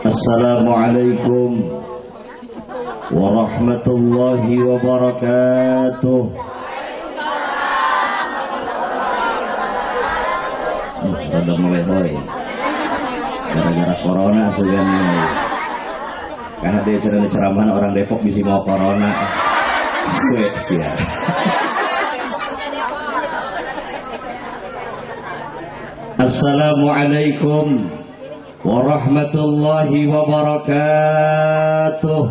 Assalamualaikum warahmatullahi wabarakatuh. Sudah mulai boy gara-gara corona segan kahade ceramah orang Depok bisa mau corona ya. Assalamualaikum warahmatullahi wabarakatuh.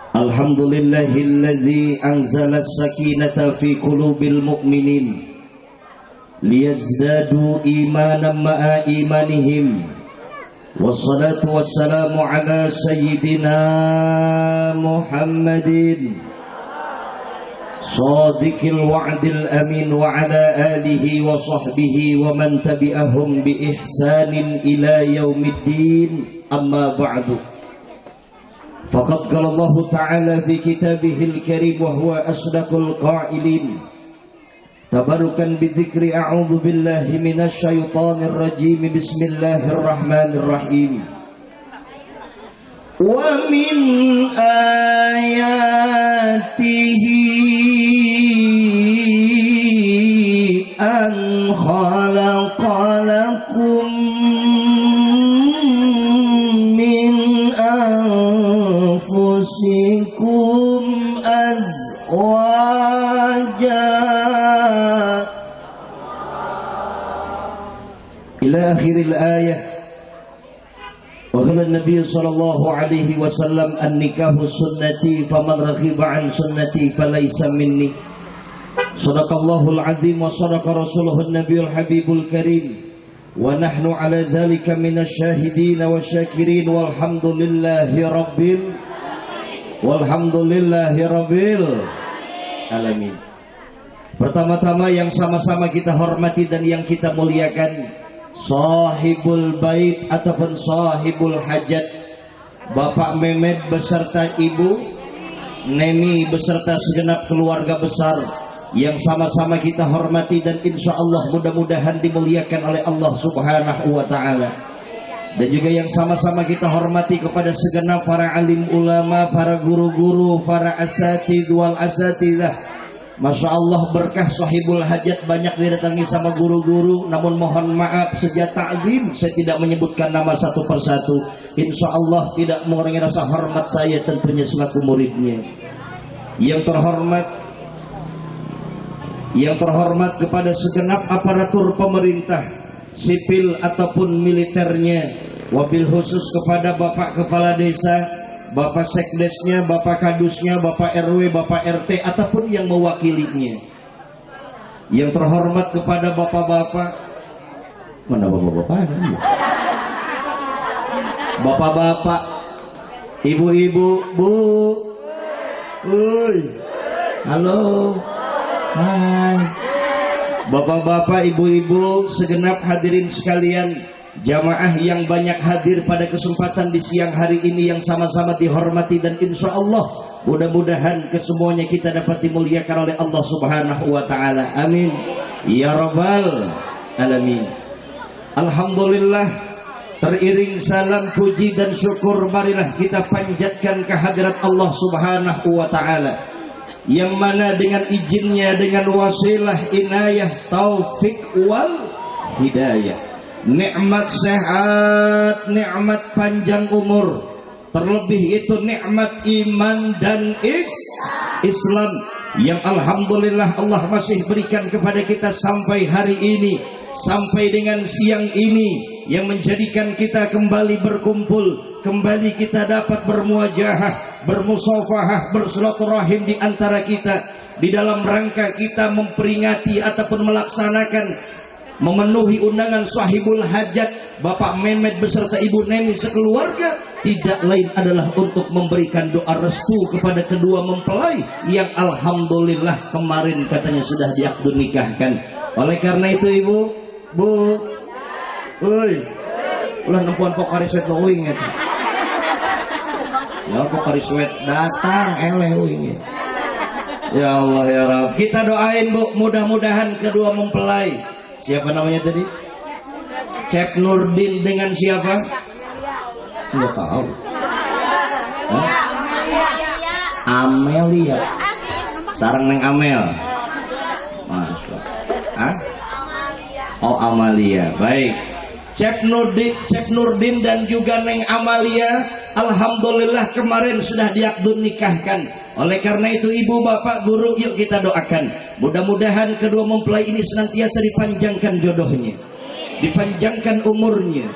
Alhamdulillahilladzi anzala as-sakinata fi qulubil mu'minin liyazdadu imanan ma'a imanihim. Wassalatu wassalamu ala sayyidina Muhammadin Shadiqil wa'dil amin wa ala alihi wa sahbihi wa man tabi'ahum bi ihsanin ila yaumiddin. Amma ba'du. Faqad qala Allah Ta'ala fi kitabihil karim wa huwa asdaqul qa'ilin. Tabarukan bi dzikri a'udzu billahi minasy syaithanir rajim. Bismillahirrahmanirrahim. Wa min ayatihi an khalaqalakum min anfusikum azwaja ila akhiril ayah. Wa qala an-nabiy sallallahu alaihi wasallam an-nikahu sunnati faman raghiba an sunnati falaysa minni. Shadaqallahul azim wa shadaqa rasuluhun nabiyul habibul karim wa nahnu ala dzalika minasyahidin wasyakirin walhamdulillahi rabbil alamin. Pertama-tama yang sama-sama kita hormati dan yang kita muliakan sahibul bait ataupun sahibul hajat, Bapak Mehmet beserta Ibu Nemi beserta segenap keluarga besar yang sama-sama kita hormati dan insya Allah mudah-mudahan dimuliakan oleh Allah Subhanahu wa Ta'ala. Dan juga yang sama-sama kita hormati kepada segenap para alim ulama, para guru-guru, para asatidz wal asatidzah. Masya Allah berkah sahibul hajat banyak didatangi sama guru-guru. Namun mohon maaf sejak ta'zim saya tidak menyebutkan nama satu persatu. Insya Allah tidak mengurangi rasa hormat saya tentunya selaku muridnya. Yang terhormat kepada segenap aparatur pemerintah sipil ataupun militernya, wabil khusus kepada Bapak Kepala Desa, Bapak Sekdesnya, Bapak Kadusnya, Bapak RW, Bapak RT ataupun yang mewakilinya. Yang terhormat kepada bapak-bapak, mana bapak-bapak? Bapak-bapak, ibu-ibu, bu, halo, hai, bapak-bapak, ibu-ibu, segenap hadirin sekalian, jamaah yang banyak hadir pada kesempatan di siang hari ini yang sama-sama dihormati dan insya Allah mudah-mudahan kesemuanya kita dapat dimuliakan oleh Allah Subhanahu wa Ta'ala. Amin ya rabbal alamin. Alhamdulillah, teriring salam puji dan syukur marilah kita panjatkan kehadirat Allah Subhanahu wa Ta'ala yang mana dengan izinnya, dengan wasilah inayah taufik wal hidayah, nikmat sehat, nikmat panjang umur, terlebih itu nikmat iman dan Islam yang alhamdulillah Allah masih berikan kepada kita sampai hari ini, sampai dengan siang ini, yang menjadikan kita kembali berkumpul, kembali kita dapat bermuajahah, bermusafahah, bersilaturahim di antara kita di dalam rangka kita memperingati ataupun melaksanakan memenuhi undangan sahibul hajat Bapak Mehmet beserta Ibu Neni sekeluarga, tidak lain adalah untuk memberikan doa restu kepada kedua mempelai yang alhamdulillah kemarin katanya sudah diakdu nikahkan. Oleh karena itu Ibu, Bu, ulah nempuan pokari sweat lo uing eta. Ya pokari sweat datang eleh uing. Ya Allah ya Rabb. Kita doain Bu, mudah-mudahan kedua mempelai. Siapa namanya tadi? Cep Nurdin dengan siapa? Nggak tahu. Amelia. Sarang neng Amel. Masya. Oh Amalia. Baik. Cep Nurdin dan juga Neng Amalia, alhamdulillah kemarin sudah diakdun nikahkan. Oleh karena itu ibu bapak guru, yuk kita doakan mudah-mudahan kedua mempelai ini senantiasa dipanjangkan jodohnya, dipanjangkan umurnya,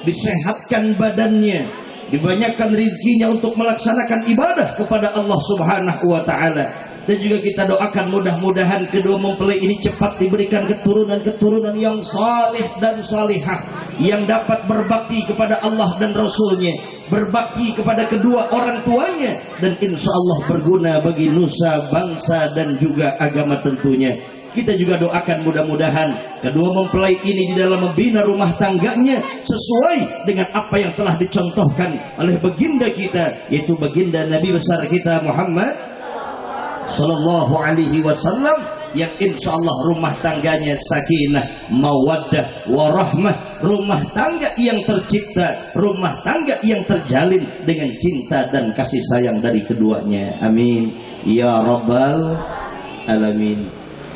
disehatkan badannya, dibanyakkan rizkinya untuk melaksanakan ibadah kepada Allah Subhanahu wa ta'ala. Dan juga kita doakan mudah-mudahan kedua mempelai ini cepat diberikan keturunan-keturunan yang saleh dan salihah, yang dapat berbakti kepada Allah dan Rasulnya, berbakti kepada kedua orang tuanya, dan insya Allah berguna bagi nusa, bangsa, dan juga agama tentunya. Kita juga doakan mudah-mudahan kedua mempelai ini di dalam membina rumah tangganya sesuai dengan apa yang telah dicontohkan oleh baginda kita, yaitu baginda Nabi besar kita Muhammad Sallallahu alaihi wasallam, yang insya Allah rumah tangganya sakinah, mawaddah, warahmah, rumah tangga yang tercipta, rumah tangga yang terjalin dengan cinta dan kasih sayang dari keduanya. Amin ya rabbal alamin.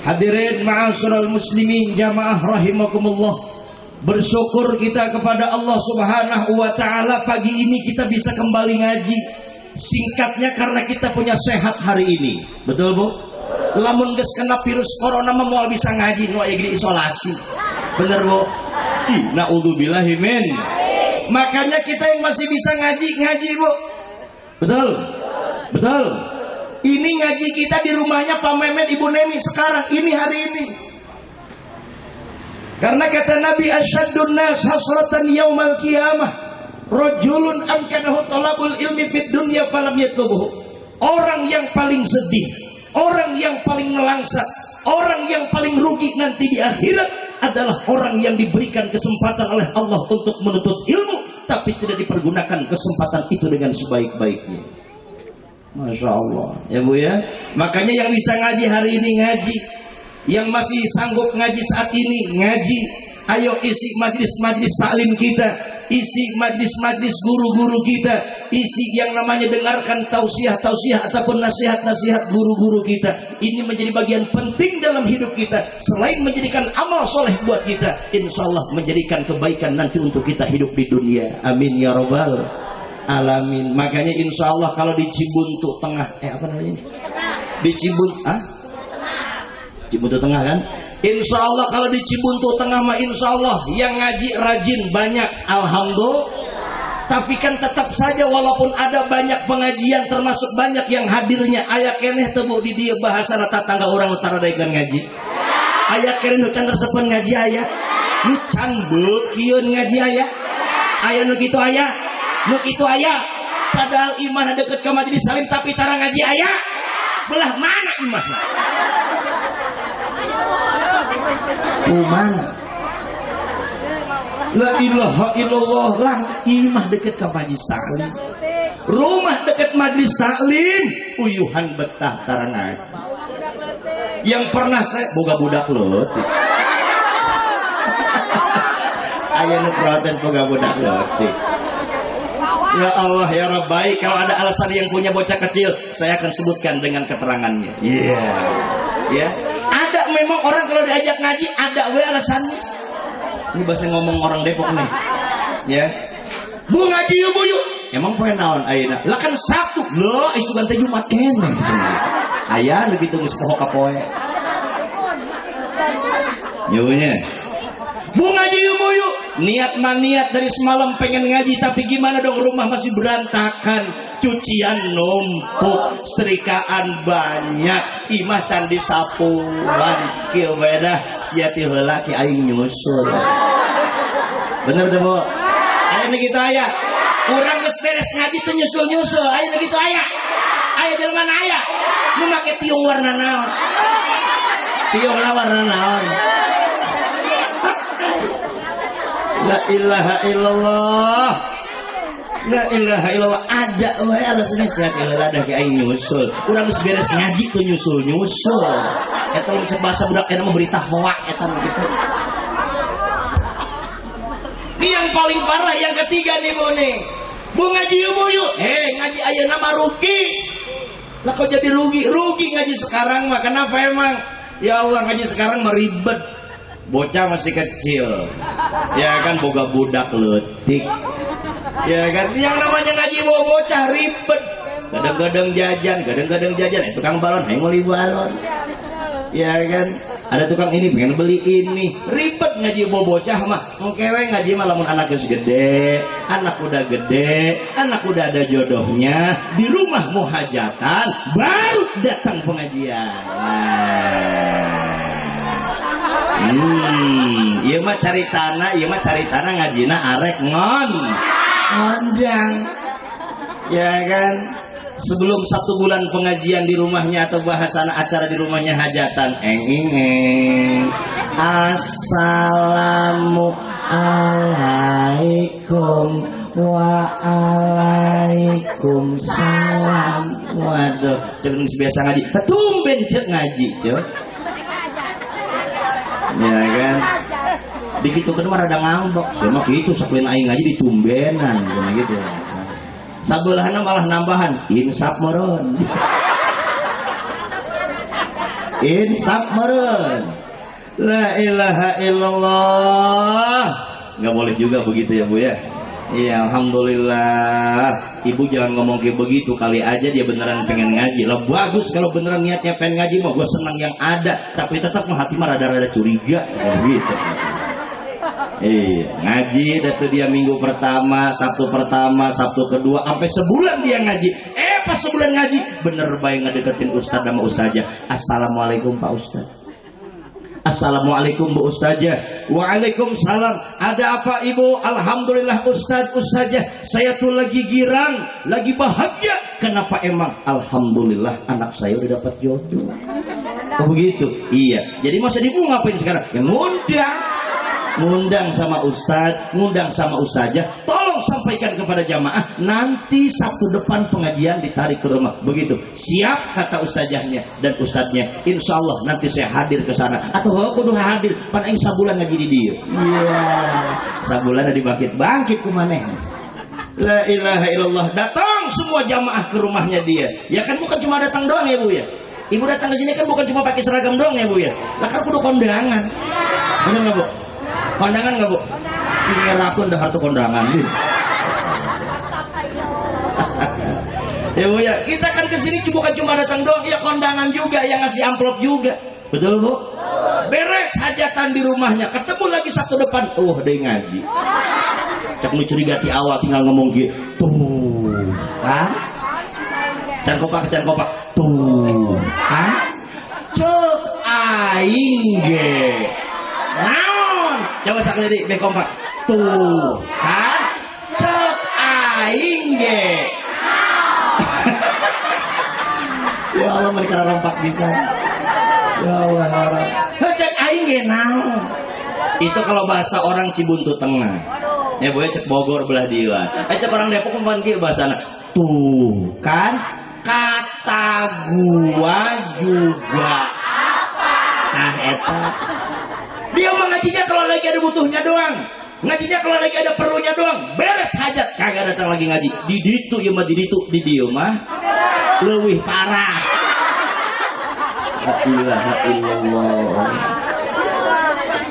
Hadirin ma'asyiral muslimin jamaah rahimakumullah, bersyukur kita kepada Allah Subhanahu wa ta'ala pagi ini kita bisa kembali ngaji. Singkatnya karena kita punya sehat hari ini. Betul Bu? Lamun geus kena virus corona mah moal bisa ngaji nu aya di isolasi. Bener Bu? Ih, naudzubillahi min. Makanya kita yang masih bisa ngaji Bu. Betul? Betul. Ini ngaji kita di rumahnya Pak Mehmet Ibu Nemi sekarang ini hari ini. Karena kata Nabi asyaddun nas hasratan yaumal qiyamah rajulun amkanahu talabul ilmi fid dunya falam yatlubuhu. Orang yang paling sedih, orang yang paling melangsat, orang yang paling rugi nanti di akhirat adalah orang yang diberikan kesempatan oleh Allah untuk menuntut ilmu tapi tidak dipergunakan kesempatan itu dengan sebaik-baiknya. Masya Allah ya Bu ya. Makanya yang bisa ngaji hari ini ngaji, yang masih sanggup ngaji saat ini ngaji. Ayo isi majlis-majlis taklim kita, isi majlis-majlis guru-guru kita, isi yang namanya dengarkan tausiah-tausiah ataupun nasihat-nasihat guru-guru kita. Ini menjadi bagian penting dalam hidup kita. Selain menjadikan amal soleh buat kita, insya Allah menjadikan kebaikan nanti untuk kita hidup di dunia. Amin ya rabbal alamin. Makanya insya Allah kalau di Cibuntu Tengah, apa namanya? Di Cibuntu Tengah kan? Insya Allah kalau di Cibuntu Tengah mah insya Allah yang ngaji rajin banyak, alhamdulillah. Tapi kan tetap saja walaupun ada banyak pengajian termasuk banyak yang hadirnya aya keneh tebu di dia bahasa rata tangga orang utara daikan ngaji. Aya keneh nu can resepen ngaji aya, nu can beukieun ngaji aya. Aya nu kitu aya, nu kitu aya. Padahal imah deket ke majelis salim tapi tara ngaji aya. Belah mana imahna? Mana? La ilaha illallah, lang imah deket ke majlis taklim, rumah deket majlis taklim, uyuhan betah tara ngaji. Yang pernah saya boga budak leutik. Aya nu protes boga budak leutik. Ya Allah ya Rabb, baik kalau ada alasan yang punya bocah kecil, saya akan sebutkan dengan keterangannya. Iya. Ya. Ada memang orang kalau diajak ngaji ada we alasannya. Ini bahasa ngomong orang Depok nih. Ya. Bu ngaji yuk Bu yuk. Emang poe naon ayeuna? Lah kan Sabtu. Loh, isu kan teh Jumat keneh. Aya nu kitu geus poho ka poe. Nyuwunnya. Bu ngaji yuk Bu yuk. Niat maniat dari semalam pengen ngaji tapi gimana dong rumah masih berantakan, cucian numpuk, setrikaan banyak, imah can disapuan, kieu beda sia ti heula ki aing nyusul. Bener teh Bu? Ayeuna kitu aya. Urang geus beres ngaji teh nyusul-nyusul, ayeuna kitu aya. Aya di mana aya? Nu make tiung warna naon? Tiungna warna naon? La ilaha illallah. La ilaha illallah, ada wae alasannya sehat ada kayak aing nyusul. Urang geus beres ngaji tuh nyusul. Eta mun cek bahasa budak eta mah berita hoak eta gitu. Ini yang paling parah yang ketiga nih Bu nih. Bu ngaji yuk. Ngaji ayeuna mah rugi. Lah kok jadi rugi ngaji sekarang mah. Kenapa emang? Ya Allah, ngaji sekarang mah ribet. Bocah masih kecil. Ya kan boga budak leutik. Ya kan yang namanya ngaji bawa bocah ribet. Kadang-kadang jajan, tukang balon, ayo mau balon. Ya kan, ada tukang ini pengen beli ini, ribet ngaji bawa bocah mah. Ngkewe ngaji mah lamun anak geus gede, anak udah gede, anak udah ada jodohnya, di rumah mau hajatan, baru datang pengajian. Ieu mah caritana ngajina arek ngondang. Ya kan? Sebelum 1 bulan pengajian di rumahnya atau bahasana acara di rumahnya hajatan, Assalamualaikum waalaikumsalam. Waduh, cek biasa ngaji. Tumben cek ngaji, cek. Ya kan? Begitu kedua rada ngambek. Sama gitu sakuin aing ngaji ditumbenan gitu. Sabulahna malah nambahan insaf meureun. La ilaha illallah. Nggak boleh juga begitu ya Bu ya. Iya, alhamdulillah. Ibu jangan ngomong kayak begitu, kali aja dia beneran pengen ngaji. Lah bagus kalau beneran niatnya pengen ngaji mah gue senang yang ada, tapi tetap mah hati mah rada-rada curiga gitu. Iya, ngaji dah tuh dia minggu pertama, Sabtu pertama, Sabtu kedua, sampai sebulan dia ngaji. Pas sebulan ngaji, bener baik ngedeketin ustaz sama ustazah. Assalamualaikum Pak Ustaz. Assalamualaikum Bu Ustazah. Waalaikumsalam. Ada apa Ibu? Alhamdulillah Ustaz, ustazah, saya tuh lagi girang, lagi bahagia. Kenapa emang? Alhamdulillah anak saya udah dapat jodoh. Oh begitu? Iya. Jadi masa ibu ngapain sekarang? Ya ngundang sama ustaz, ngundang sama ustazah. Tolong sampaikan kepada jamaah, nanti Sabtu depan pengajian ditarik ke rumah. Begitu. Siap kata ustazahnya dan ustadznya. Insya Allah nanti saya hadir ke sana. Atau kudu hadir, pan aing sabulan ngaji di dia. Iya. Sabulan dibangkit kumaneh. La ilaha illallah. Datang semua jamaah ke rumahnya dia. Ya kan bukan cuma datang doang ya Bu ya. Ibu datang ke sini kan bukan cuma pakai seragam doang ya Bu ya. Lah kan kudu kondangan. Benar nggak Bu? Kondangan nggak Bu? Ini rakun dah harta kondangan. Ya Bu ya, kita kan kesini bukan cuma datang doang, ya kondangan juga, yang ngasih amplop juga. Betul Bu? Beres hajatan di rumahnya, ketemu lagi Sabtu depan, dia ngaji. Cek nu curiga ti awal tinggal ngomong gitu. Tuh, kan? Can kopak. Tuh, kan? Cek aing ge. Coba sakali be kompak. Tuh, kan? Cek aing ge. Ya Allah, mereka rompak bisa. Ya Allah, harap. Cek aing ge naon? Itu kalau bahasa orang Cibuntu Tengah. Ya Bu, cek Bogor belah dia. Cek orang Depok kumpan kieu bahasana. Tuh, kan? Kata gua juga apa? Nah, eta. Dia mengajinya kalau lagi ada butuhnya doang. Ngajinya kalau lagi ada perlunya doang. Beres hajat kagak datang lagi ngaji. Di ditu ya mah di dieu mah leuwih parah. La ilaha illallah.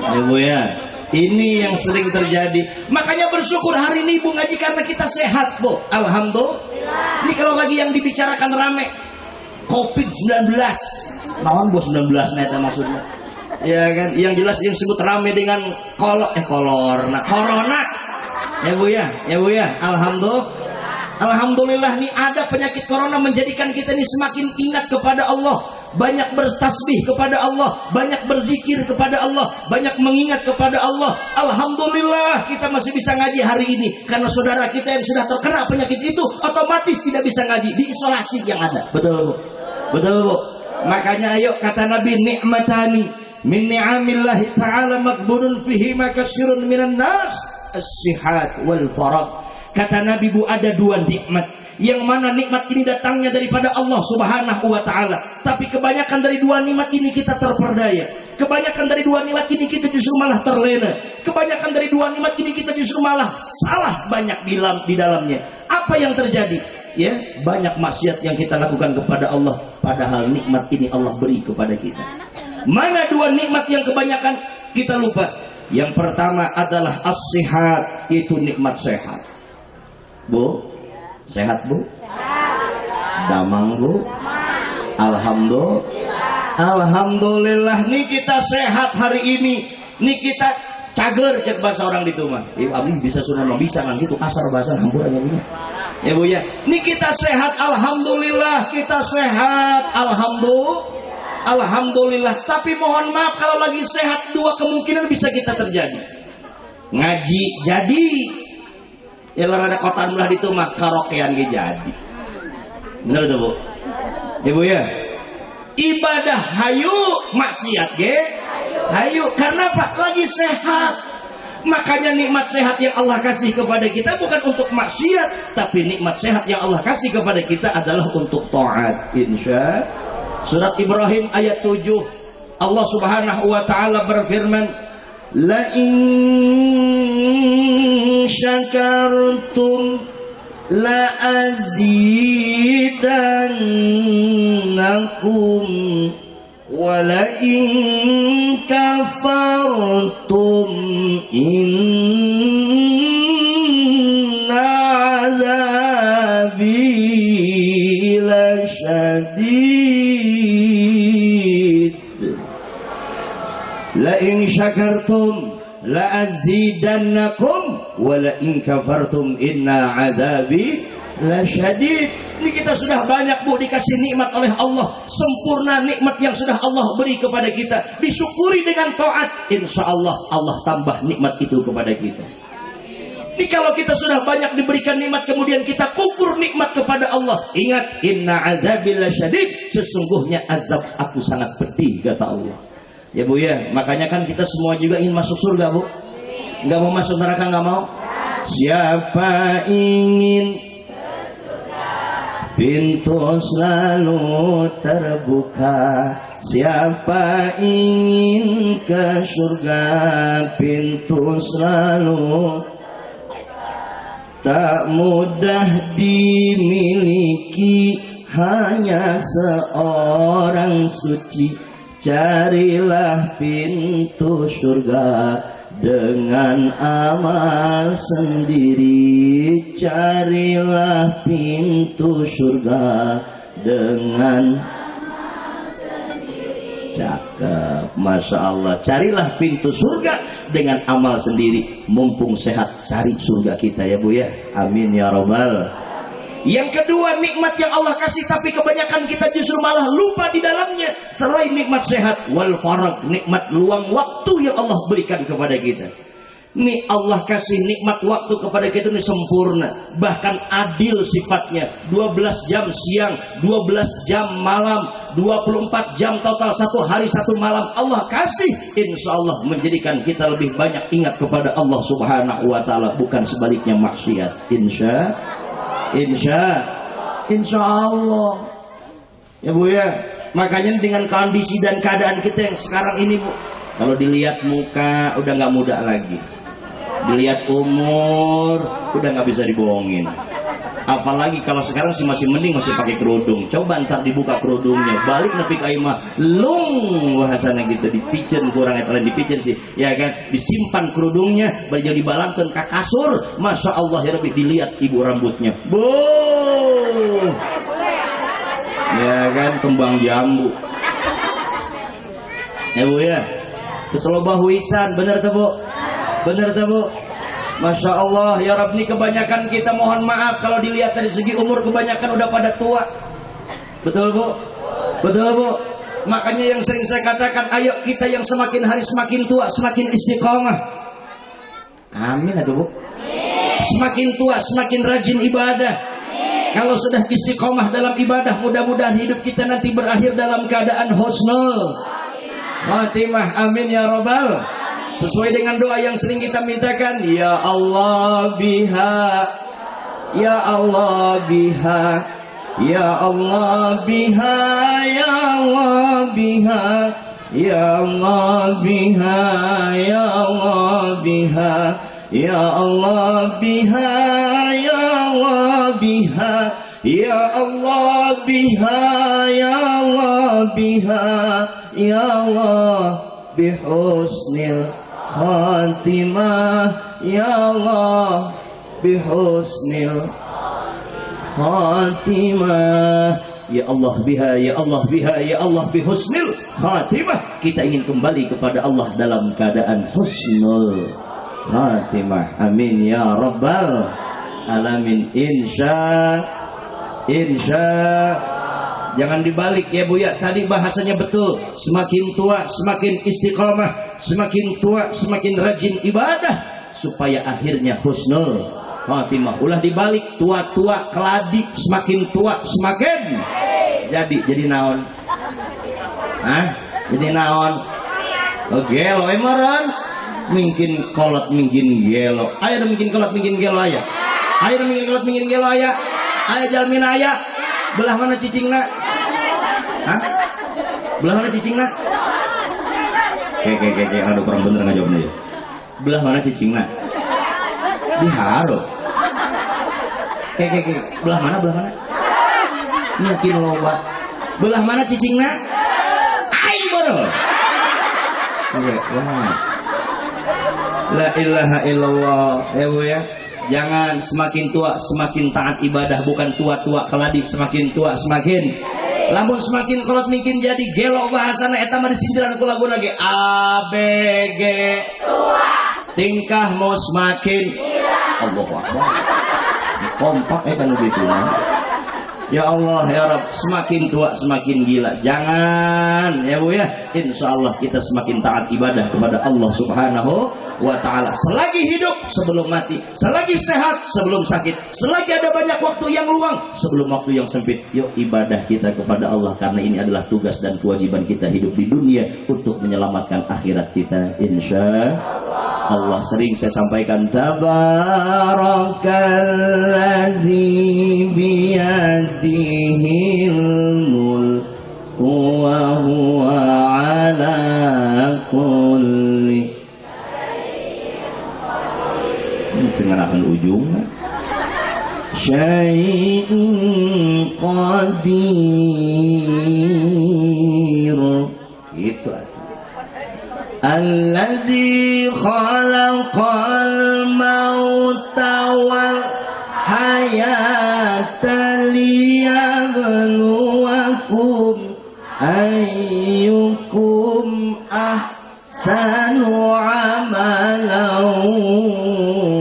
Ya Bu ya. Ini yang sering terjadi. Makanya bersyukur hari ini Ibu ngaji karena kita sehat Bu. Alhamdulillah. Ini kalau lagi yang dibicarakan rame COVID-19. Naon Bu 19 neta maksudnya? Ya kan, yang jelas yang disebut rame dengan corona. Ya Bu ya, alhamdulillah nih ada penyakit corona menjadikan kita ini semakin ingat kepada Allah, banyak bertasbih kepada Allah, banyak berzikir kepada Allah, banyak mengingat kepada Allah. Alhamdulillah kita masih bisa ngaji hari ini karena saudara kita yang sudah terkena penyakit itu otomatis tidak bisa ngaji di isolasi yang ada. Betul Bu. Makanya ayo kata Nabi, ni'matani min ni'amillahi ta'ala maqbulun fihi ma katsirun minan nas as-sihat wal farad. Kata Nabi, Bu, ada dua nikmat, yang mana nikmat ini datangnya daripada Allah Subhanahu wa ta'ala, tapi kebanyakan dari dua nikmat ini kita terperdaya, kebanyakan dari dua nikmat ini kita justru malah terlena, kebanyakan dari dua nikmat ini kita justru malah salah banyak di dalamnya. Apa yang terjadi? Ya, banyak maksiat yang kita lakukan kepada Allah, padahal nikmat ini Allah beri kepada kita. Mana dua nikmat yang kebanyakan kita lupa? Yang pertama adalah as-sihat, itu nikmat sehat. Bu, sehat Bu? Damang Bu? Alhamdulillah nih kita sehat hari ini. Nih kita cager, cek bahasa orang di rumah. Abang bisa sudah bisa kan gitu kasar bahasa hampurannya Bu. Ya Bu ya. Nih kita sehat, alhamdulillah kita sehat, alhamdulillah. Tapi mohon maaf, kalau lagi sehat dua kemungkinan bisa kita terjadi. Ngaji jadi, ya ada kotaan belah itu mah karaokean ge jadi. Bener tuh Bu? Ya Bu ya. Ibadah hayu, maksiat ge hayu. Karena Pak lagi sehat. Makanya nikmat sehat yang Allah kasih kepada kita bukan untuk maksiat, tapi nikmat sehat yang Allah kasih kepada kita adalah untuk taat. Insya Surat Ibrahim ayat 7, Allah Subhanahu wa ta'ala berfirman, la in syakartum la azidannakum wa la in kafartum inna azabi lasyadid. La in syakartum la azidannakum wa la in kafartum inna adzabi lasyadid. Ini kita sudah banyak Bu dikasih nikmat oleh Allah, sempurna nikmat yang sudah Allah beri kepada kita, disyukuri dengan taat, insyaallah Allah tambah nikmat itu kepada kita. Ini kalau kita sudah banyak diberikan nikmat kemudian kita kufur nikmat kepada Allah, ingat inna adzabi lasyadid, sesungguhnya azab aku sangat pedih kata Allah. Ya Bu ya, makanya kan kita semua juga ingin masuk surga Bu. Nggak mau masuk neraka, nggak mau. Siapa ingin pintu selalu terbuka, siapa ingin ke surga pintu selalu tak mudah dimiliki, hanya seorang suci. Carilah pintu surga dengan amal sendiri, carilah pintu surga dengan amal sendiri. Cakep, Masya Allah. Carilah pintu surga dengan amal sendiri. Mumpung sehat, cari surga kita ya Bu ya. Amin ya Rabbal. Yang kedua, nikmat yang Allah kasih tapi kebanyakan kita justru malah lupa di dalamnya. Selain nikmat sehat, wal farag, nikmat luang waktu yang Allah berikan kepada kita. Nih Allah kasih nikmat waktu kepada kita ini sempurna, bahkan adil sifatnya. 12 jam siang, 12 jam malam, 24 jam total, satu hari satu malam Allah kasih. Insya Allah menjadikan kita lebih banyak ingat kepada Allah Subhanahu wa ta'ala, bukan sebaliknya maksiat. Insya Allah ya Bu ya. Makanya dengan kondisi dan keadaan kita yang sekarang ini Bu, kalau dilihat muka udah nggak muda lagi, dilihat umur udah nggak bisa dibohongin. Apalagi kalau sekarang sih masih mending masih pakai kerudung. Coba ntar dibuka kerudungnya, balik nepi kaima lung bahasanya gitu, dipicen kurang etalen dipicen sih, ya kan, disimpan kerudungnya, baju dibalangkeun ka kasur. Masya Allah ya Rabbi, dilihat ibu rambutnya, boh, ya kan, kembang jambu, ya Bu ya, keselobah wisan, bener tuh Bu, bener tuh Bu. Masya Allah ya Rabb, nih kebanyakan kita mohon maaf kalau dilihat dari segi umur kebanyakan udah pada tua. Betul Bu? Betul Bu? Makanya yang sering saya katakan, ayo kita yang semakin hari semakin tua semakin istiqomah. Amin atuh Bu. Semakin tua semakin rajin ibadah. Kalau sudah istiqomah dalam ibadah, mudah-mudahan hidup kita nanti berakhir dalam keadaan husnul khatimah. Amin ya Rabbal. Sesuai dengan doa yang sering kita mintakan, ya Allah biha ya Allah biha, ya Allah biha, ya Allah biha, ya Allah biha, ya Allah biha, ya Allah biha, ya Allah biha, ya Allah biha, ya Allah biha, ya Allah bihusnil khatimah, ya Allah bihusnil khatimah, ya Allah biha, ya Allah biha, ya Allah bihusnil khatimah. Kita ingin kembali kepada Allah dalam keadaan husnul khatimah. Amin ya rabbal alamin. Insya jangan dibalik ya Bu ya. Tadi bahasanya betul. Semakin tua semakin istiqamah, semakin tua semakin rajin ibadah supaya akhirnya husnul khatimah. Ulah dibalik, tua-tua keladi, semakin tua semakin jadi naon? Hah? Jadi naon? Oh, gelo emaran. Mungkin kolot mungkin gelo. Aya mungkin kolot mungkin gelo aya. Aya mungkin kolot mungkin gelo aya. Aya jalmin aya. Belah mana cicingna? Hah? Belah mana cicingna? Kayak ada kurang bener ngajawabnya ya. Belah mana cicingna? Diharup. Kayak belah mana? Mungkin loba. Belah mana cicingna? Aing baru. La ilaha illallah. Ya Bu ya. Jangan semakin tua semakin taat ibadah, bukan tua-tua keladi semakin tua semakin. Lamun semakin kolot mungkin jadi gelo bahasana eta mah disindiran ku lagu lagi ABG tua. Tingkahmu semakin Allahu Akbar. Kompak eta nu dituna. Ya Allah ya Rabb, semakin tua semakin gila. Jangan ya Bu ya. Insyaallah kita semakin taat ibadah kepada Allah Subhanahu wa taala. Selagi hidup sebelum mati, selagi sehat sebelum sakit, selagi ada banyak waktu yang luang sebelum waktu yang sempit. Yuk ibadah kita kepada Allah, karena ini adalah tugas dan kewajiban kita hidup di dunia untuk menyelamatkan akhirat kita insyaallah. Allah sering saya sampaikan, tabarakalladzi biyadihil mulku wa huwa ala kulli dengarkan ujungnya syai'in qadir gitu aja. Alladzi khalaqal mauta wal hayata liyabluwakum ayyukum ahsanu amalan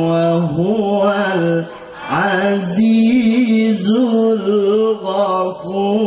wa huwal azizul ghafur.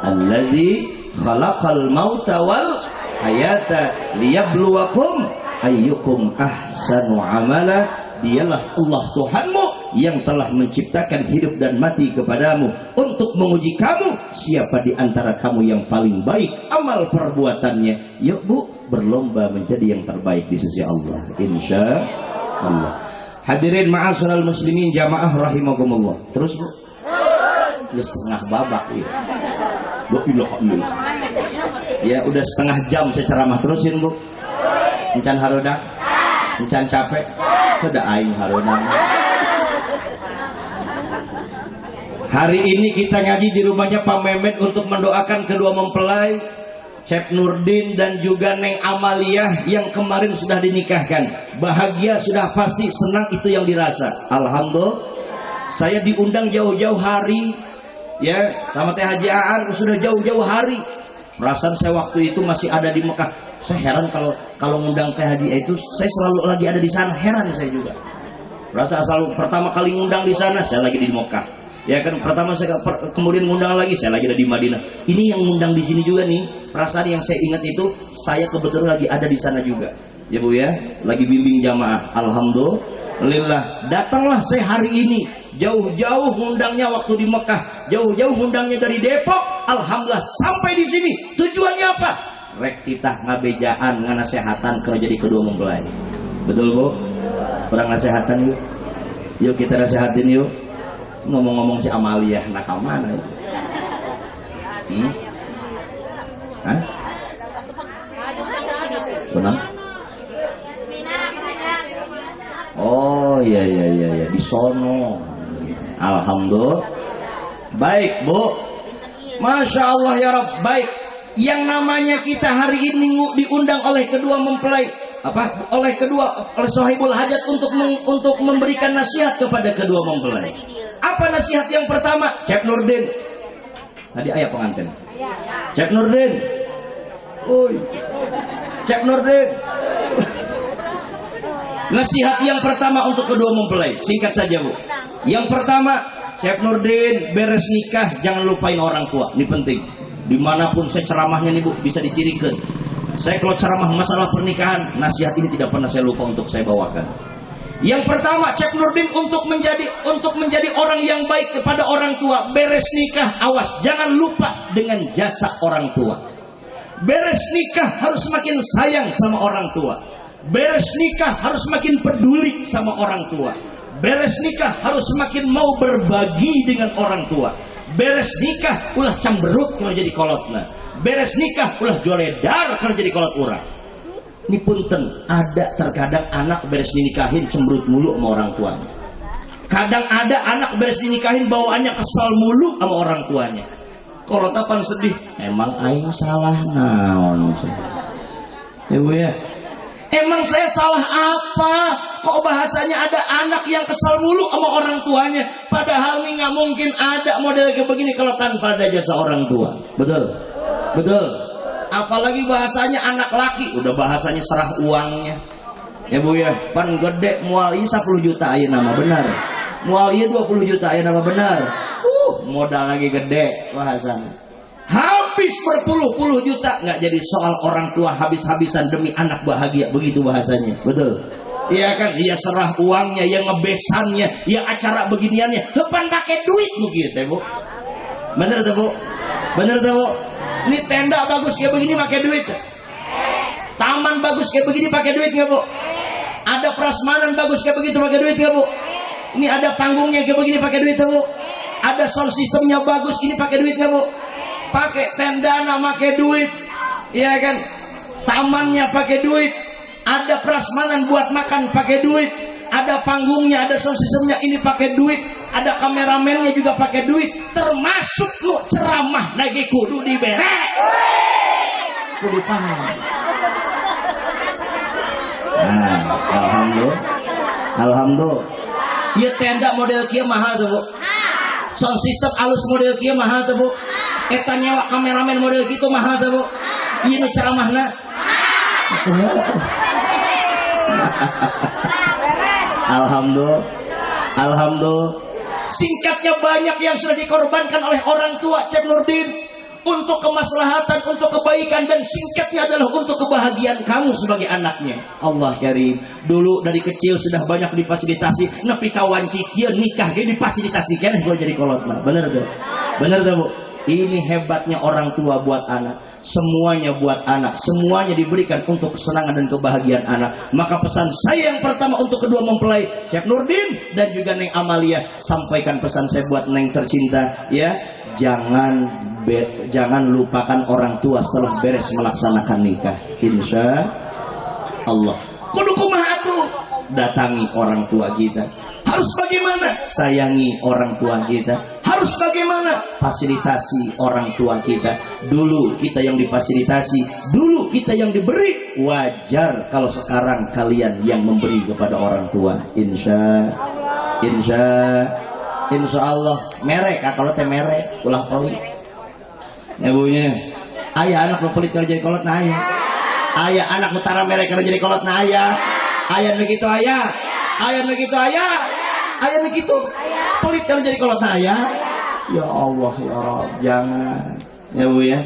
Alladzi khalaqal mauta wal hayata liyabluwakum ayyukum ahsanu amala. Dialah Allah Tuhanmu yang telah menciptakan hidup dan mati kepadamu untuk menguji kamu siapa di antara kamu yang paling baik amal perbuatannya. Yuk Bu, berlomba menjadi yang terbaik di sisi Allah insya Allah. Hadirin ma'asyiral muslimin jamaah rahimakumullah. Terus Bu, udah setengah babak ya. Ya udah setengah jam saya ceramah, terusin Bu. Encan harodang, encan capek, udah aing harodang. Hari ini kita ngaji di rumahnya Pak Mehmet untuk mendoakan kedua mempelai Cep Nurdin dan juga Neng Amalia yang kemarin sudah dinikahkan. Bahagia sudah pasti, senang itu yang dirasa. Alhamdulillah. Saya diundang jauh-jauh hari ya sama Teh Haji Aan, sudah jauh-jauh hari. Perasaan saya waktu itu masih ada di Mekah. Saya heran kalau ngundang Teh Haji itu saya selalu lagi ada di sana. Heran saya juga. Rasa asal pertama kali ngundang di sana saya lagi di Mekah. Ya kan pertama saya kemudian ngundang lagi saya lagi ada di Madinah. Ini yang ngundang di sini juga nih. Perasaan yang saya ingat itu saya kebetulan lagi ada di sana juga. Ya Bu ya, lagi bimbing jamaah. Alhamdulillah. Datanglah saya hari ini. Jauh-jauh ngundangnya waktu di Mekah, jauh-jauh ngundangnya dari Depok. Alhamdulillah sampai di sini. Tujuannya apa? rek titah ngabejaan nganasehatan keur jadi kedua mempelai. Betul Bu? Kurang nasehatan yuk. Yuk kita nasehatin yuk. Ngomong-ngomong si Amalia nakal mana ya? Hah? Kenapa? Oh iya di sono. Alhamdulillah. Baik Bu. Masya Allah ya Rabb. Baik. Yang namanya kita hari ini diundang oleh kedua mempelai, oleh sahibul hajat untuk memberikan nasihat kepada kedua mempelai. Apa nasihat yang pertama? Cep Nurdin. Tadi ayah pengantin. Cep Nurdin. Cep Nurdin. Nasihat yang pertama untuk kedua mempelai, singkat saja Bu. Yang pertama, Cep Nurdin, beres nikah jangan lupain orang tua. Ini penting. Dimanapun saya ceramahnya nih Bu, bisa dicirikan. Saya kalau ceramah masalah pernikahan, nasihat ini tidak pernah saya lupa untuk saya bawakan. Yang pertama, Cep Nurdin untuk menjadi orang yang baik kepada orang tua. Beres nikah, awas jangan lupa dengan jasa orang tua. Beres nikah harus makin sayang sama orang tua. Beres nikah harus makin peduli sama orang tua. Beres nikah harus makin mau berbagi dengan orang tua. Beres nikah ulah camberut kalau jadi kolotna. Beres nikah ulah joledar kalau jadi kolot urang. Ini punten, ada terkadang anak beres dinikahin cemberut mulu sama orang tuanya. Kadang ada anak beres dinikahin bawaannya kesal mulu sama orang tuanya. Kolotapan sedih, emang aing salah naon. Ya Bu ya. Emang saya salah apa? Kok bahasanya ada anak yang kesal mulu sama orang tuanya? Padahal ini nggak mungkin ada model kayak begini kalau tanpa ada jasa orang tua. Betul? Betul. Apalagi bahasanya anak laki, udah bahasanya serah uangnya. Ya Bu ya, pan gede mual ieu 10 juta ayeuna nama benar. Mual ieu 20 juta ayeuna nama benar. Modal lagi gede bahasanya. Habis berpuluh-puluh juta, nggak jadi soal orang tua habis-habisan demi anak bahagia, begitu bahasanya. Betul? Iya kan? Iya serah uangnya, ya ngebesannya, ya acara beginiannya, depan pakai duit begitu Bu. Bener tuh Bu? Bener tuh Bu? Ini tenda bagus kayak begini pakai duit. Taman bagus kayak begini pakai duit nggak Bu? Ada prasmanan bagus kayak begitu pakai duit nggak Bu? Ini ada panggungnya kayak begini pakai duit nggak Bu? Ada sound sistemnya bagus, ini pakai duit nggak Bu? Pakai tendana pakai duit, ya kan? Tamannya pakai duit, ada prasmanan buat makan pakai duit, ada panggungnya, ada sound systemnya ini pakai duit, ada kameramennya juga pakai duit, termasuk lu ceramah lagi kudu diberek, kudu paham. Nah, alhamdulillah. Iya tenda model kia mahal tuh Bu. Sound system alus model kia mahal tuh Bu. Eta nyewa kameramen model gitu mahal tuh Bu. Ieu nu ceramahna. Alhamdulillah. Singkatnya banyak yang sudah dikorbankan oleh orang tua Cep Nurdin untuk kemaslahatan, untuk kebaikan, dan singkatnya adalah untuk kebahagiaan kamu sebagai anaknya. Allah karim. Dulu dari kecil sudah banyak difasilitasi, nepi kawan cikieu nikah ge difasilitasi keneh gua jadi kolotna. Bener tuh? Bener tuh Bu? Ini hebatnya orang tua buat anak. Semuanya buat anak. Semuanya diberikan untuk kesenangan dan kebahagiaan anak. Maka pesan saya yang pertama untuk kedua mempelai Cep Nurdin dan juga Neng Amalia, sampaikan pesan saya buat Neng tercinta, ya, jangan lupakan orang tua setelah beres melaksanakan nikah. Insya Allah. Kudu kumaha atuh? Datangi orang tua kita. Harus bagaimana? Sayangi orang tua kita. Harus bagaimana? Fasilitasi orang tua kita. Dulu kita yang difasilitasi, dulu kita yang diberi. Wajar kalau sekarang kalian yang memberi kepada orang tua. Insya Allah. Merek, kalau teh merek, ulah pelit. Ya bunya. Ayah anak lu pelit kalau jadi kolot na ayah. Ayah anak utara merek kalau jadi kolot na ayah. Ayah begitu ayah. Ayah begitu ayah. Ayah begitu pelit kalau jadi kolot na ayah. Ya Allah ya Rabb, jangan. Ya Bu ya.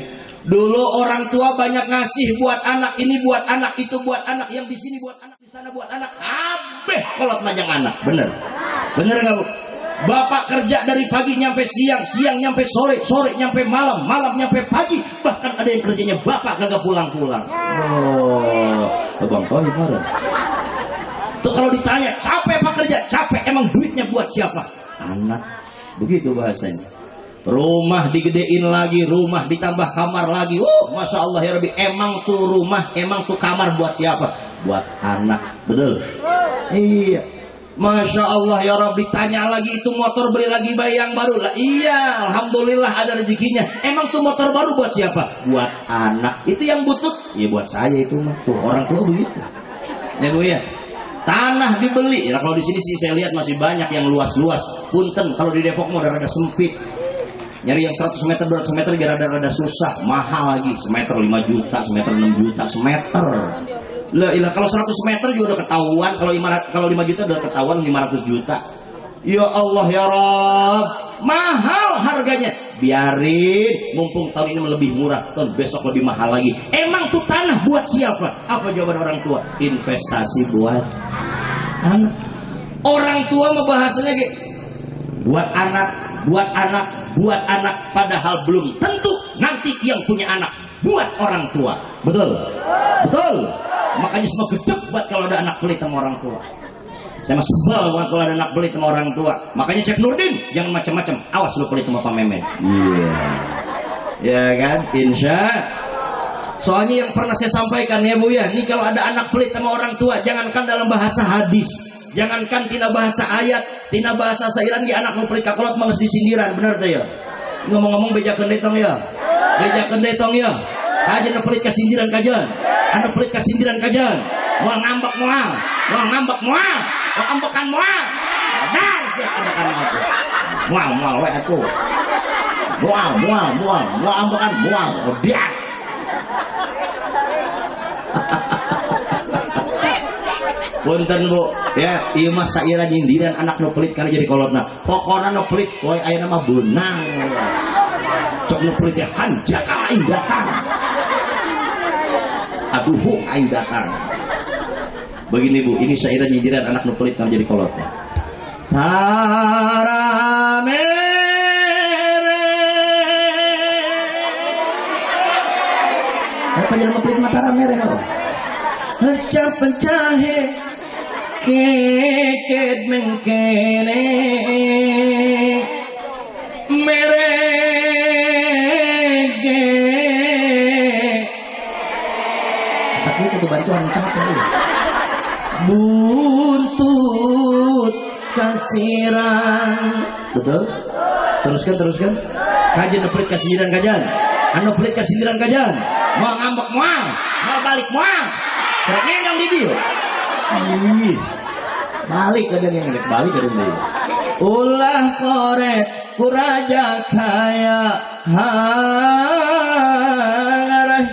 Dulu orang tua banyak ngasih buat anak, ini buat anak, itu buat anak, yang di sini buat anak, di sana buat anak. Kabeh kolot majang anak. Bener. Bener enggak Bu? Bapak kerja dari pagi nyampe siang, siang nyampe sore, sore nyampe malam, malam nyampe pagi. Bahkan ada yang kerjanya bapak kagak pulang-pulang. Oh, Abang Tohib marah. Tuh kalau ditanya, capek apa kerja? Capek, emang duitnya buat siapa? Anak. Begitu bahasanya. Rumah digedein lagi, rumah ditambah kamar lagi. Masya Allah ya Rabbi. Emang tuh rumah, emang tuh kamar buat siapa? Buat anak. Betul? Iya. Masya Allah ya Rabbi. Tanya lagi, itu motor beli lagi bayi yang baru lah. Iya, alhamdulillah ada rezekinya. Emang tuh motor baru buat siapa? Buat anak. Itu yang butut, ya buat saya itu mah. Tuh orang tua begitu. Ya Bu ya. Tanah dibeli. Ya kalau di sini sih saya lihat masih banyak yang luas-luas. Punten kalau di Depok mau rada sempit. Nyari yang 100 meter 200 meter rada susah, mahal lagi. Semeter 5 juta, semeter 6 juta, semeter. Lah ilah, kalau 100 meter juga udah ketahuan, kalau 5 juta udah ketahuan 500 juta. Ya Allah ya Rabb, mahal harganya. Biarin, mumpung tahun ini lebih murah, tahun besok lebih mahal lagi. Emang tuh tanah buat siapa? Apa jawaban orang tua? Investasi buat anak. Orang tua mau bahasanya gitu. Buat anak, buat anak, buat anak, padahal belum tentu nanti yang punya anak buat orang tua. Betul? Betul. Makanya semua gedek buat kalau ada anak pelit sama orang tua. Saya mah sebel banget kalau ada anak pelit sama orang tua. Makanya Cep Nurdin jangan macam-macam. Awas lu pelit sama Pak Memet. Iya. Ya kan? Insya. Soalnya yang pernah saya sampaikan ya Bu ya, ini kalau ada anak pelit sama orang tua, jangankan dalam bahasa hadis, jangankan tina bahasa ayat, tina bahasa sairan ge anak nu pelit kakolot manggeus disindiran, bener teh ya. Ngomong-ngomong bejakeun deui tong ya. Bejakeun deui tong ya. Kajen nu pelit kasindiran kajen. Anu pelit kasindiran kajen. Moal ngambek moal, moal ngambek moal, moal ambekan moal. Dar sih ambekan aku. Moal we atuh. Moal ambekan moal. Udah. Punten Bu, ya ieu mah saira nyindiran anak nu pelit kali jadi kolotna. Pokona nu pelit koe ayeuna mah beunang. Cok nu pelit teh hanjaka aing datang. Aduh aing datang. Begini Bu, ini saira nyindiran anak nu pelit kali jadi kolotna. Taramere apa jelema pelit mah taramere. Pecah-pecahe keket mengkene merege tapi itu bantuan capek buntut kasiran. Betul? Teruskan kajian pelit kasindiran kajian anu pelit kasindiran kajian mau ngambek mau balik mau yang di dia balik aja yang balik dari dia. Ulah koret kuraja kaya ngarah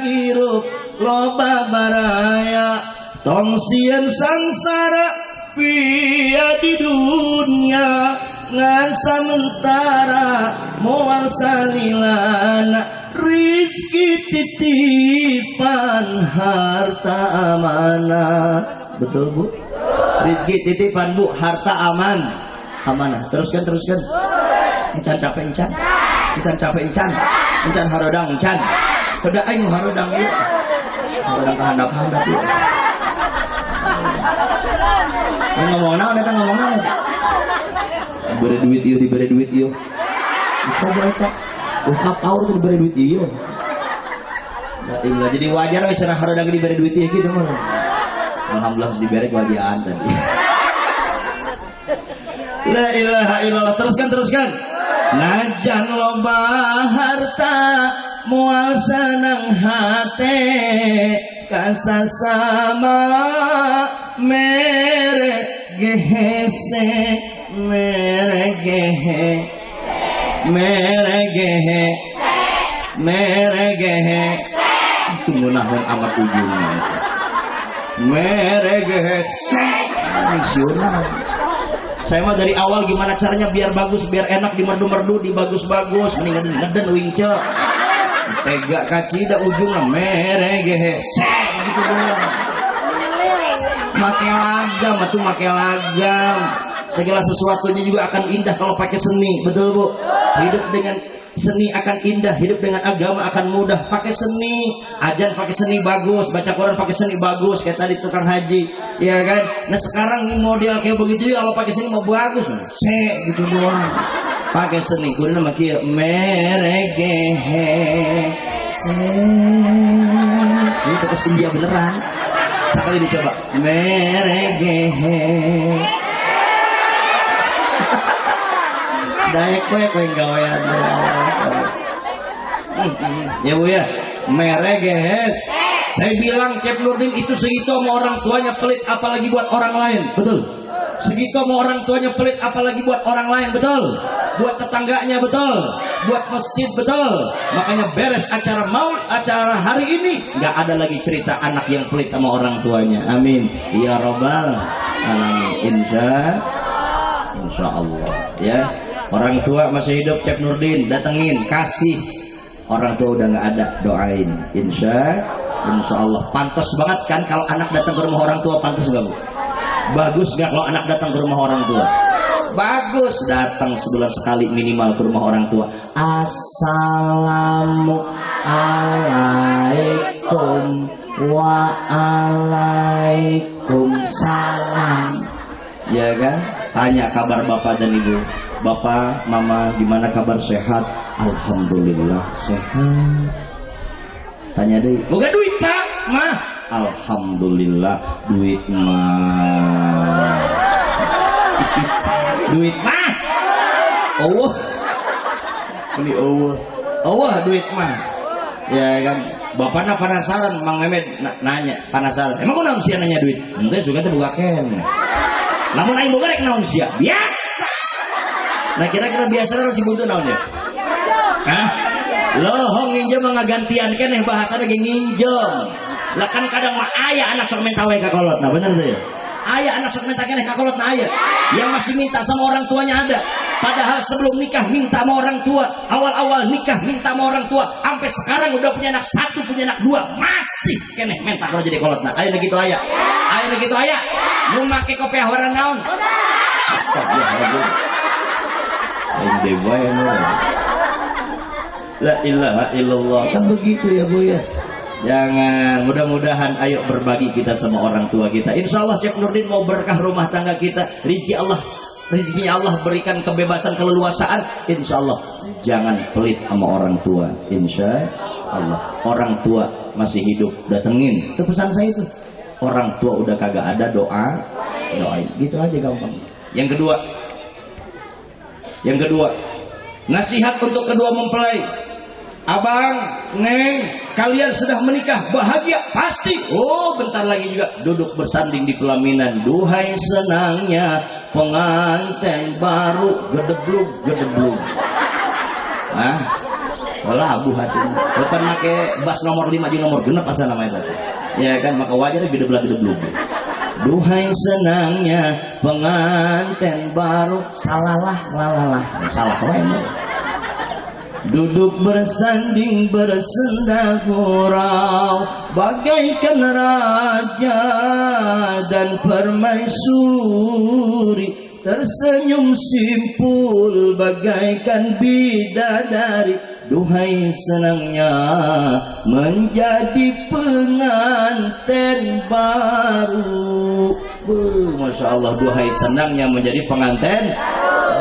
hirup loba baraya tong sieun sangsara pia di dunia ngan sementara moal salilana rizki titipan harta amanah. Betul Bu? Rizki titipan Bu, harta amanah. Teruskan. Encan capek encan harodang encan. Pada aing harodang ieu. Harodang kehandap-handap ieu. Ngomong naon eta ngomong naon? Diberi duit ieu. Coba eta. Kapau itu diberi duit iyo. Nah, jadi wajar we cara harodang diberi duit iyo gitu mah. Alhamdulillah harus diberi kebahagiaan tadi. La ilaha illallah. Teruskan. Najan loba harta moal senang hate kasasama meregehe meregehe itu munahun amat ujungnya meregehe misional. Saya mah dari awal gimana caranya biar bagus biar enak di merdu-merdu di bagus-bagus mending ngeden wingce tega kacida ujungnya meregehe gitu doang. Make lagam. Segala sesuatunya juga akan indah kalau pakai seni, betul Bu? Hidup dengan seni akan indah, hidup dengan agama akan mudah. Pakai seni, ajan pakai seni bagus, baca Quran pakai seni bagus, kayak tadi tukang haji, ya kan? Nah sekarang ini model kayak begitu ya, kalau pakai seni mau bagus, gitu doang. Pakai seni, kudu nama kia meregehe, ini terus India beneran. Sekali dicoba, meregehe. Daek kowe gawean. Ya Bu ya, meregehes. Saya bilang Cep Nurdin itu segitu sama orang tuanya pelit, apalagi buat orang lain, betul? Segitu sama orang tuanya pelit, apalagi buat orang lain, betul? Buat tetangganya, betul? Buat masjid, betul? Makanya beres acara maulid, acara hari ini, nggak ada lagi cerita anak yang pelit sama orang tuanya. Amin. Ya Rabbal Alamin. Insya Allah. Ya. Orang tua masih hidup Cep Nurdin, datengin, kasih. Orang tua udah nggak ada, doain. Insya Allah. Pantas banget kan kalau anak datang ke rumah orang tua, pantas nggak Bu? Bagus nggak kalau anak datang ke rumah orang tua? Bagus, datang sebulan sekali minimal ke rumah orang tua. Assalamualaikum waalaikumsalam. Ya kan? Tanya kabar bapak dan ibu. Bapak, mama, gimana kabar, sehat? Alhamdulillah sehat. Tanya deh, boga duit Pak? Mah? Alhamdulillah duit mah. Duit mah? Allah. Ini Allah duit mah. Ya kan? Bapaknya penasaran, Mang Memed nanya, penasaran. Emang kok naon sia nanya duit? Ente suka teh boga ken. Lamun aing boga rek naon sia? Biasa. Nah kira-kira biasa harus dibuntu naonnya? Hah? Loh nginjem ngagantian keneh bahasa lagi nginjem. Lah kan kadang mah aya anak sok minta wae ka kolot. Nah bener teh. Aya anak sok minta keneh ka kolot na aya. Yang masih minta sama orang tuanya ada. Padahal sebelum nikah minta sama orang tua, awal-awal nikah minta sama orang tua, sampai sekarang udah punya anak satu, punya anak dua, masih keneh minta kalau jadi kolot. Nah aya gitu aya. Aya gitu aya. Nu make kopiah warna naon? Astagfirullah. La ilaha illallah. Kan begitu ya Bu ya. Jangan, mudah-mudahan ayo berbagi kita sama orang tua kita. Insya Allah Cep Nurdin mau berkah rumah tangga kita. Rezekinya Allah berikan kebebasan keleluasaan. Insya Allah jangan pelit sama orang tua. Insya Allah orang tua masih hidup datengin. Itu pesan saya itu. Orang tua udah kagak ada, doain. Gitu aja gampang. Yang kedua, nasihat untuk kedua mempelai. Abang, Neng, kalian sudah menikah, bahagia pasti. Oh, bentar lagi juga duduk bersanding di pelaminan. Duhai senangnya pengantin baru, gedeblug. Ah, labu hatinya. Depan make bas nomor 5 jeung nomor genep asal namanya tadi. Ya kan, maka wajarnya gedeblug. Duhai senangnya pengantin baru, salalah. Salah wae. Duduk bersanding bersenda gurau, bagaikan raja dan permaisuri, tersenyum simpul bagaikan bidadari. Duhai senangnya menjadi pengantin baru. Masya Allah, duhai senangnya menjadi pengantin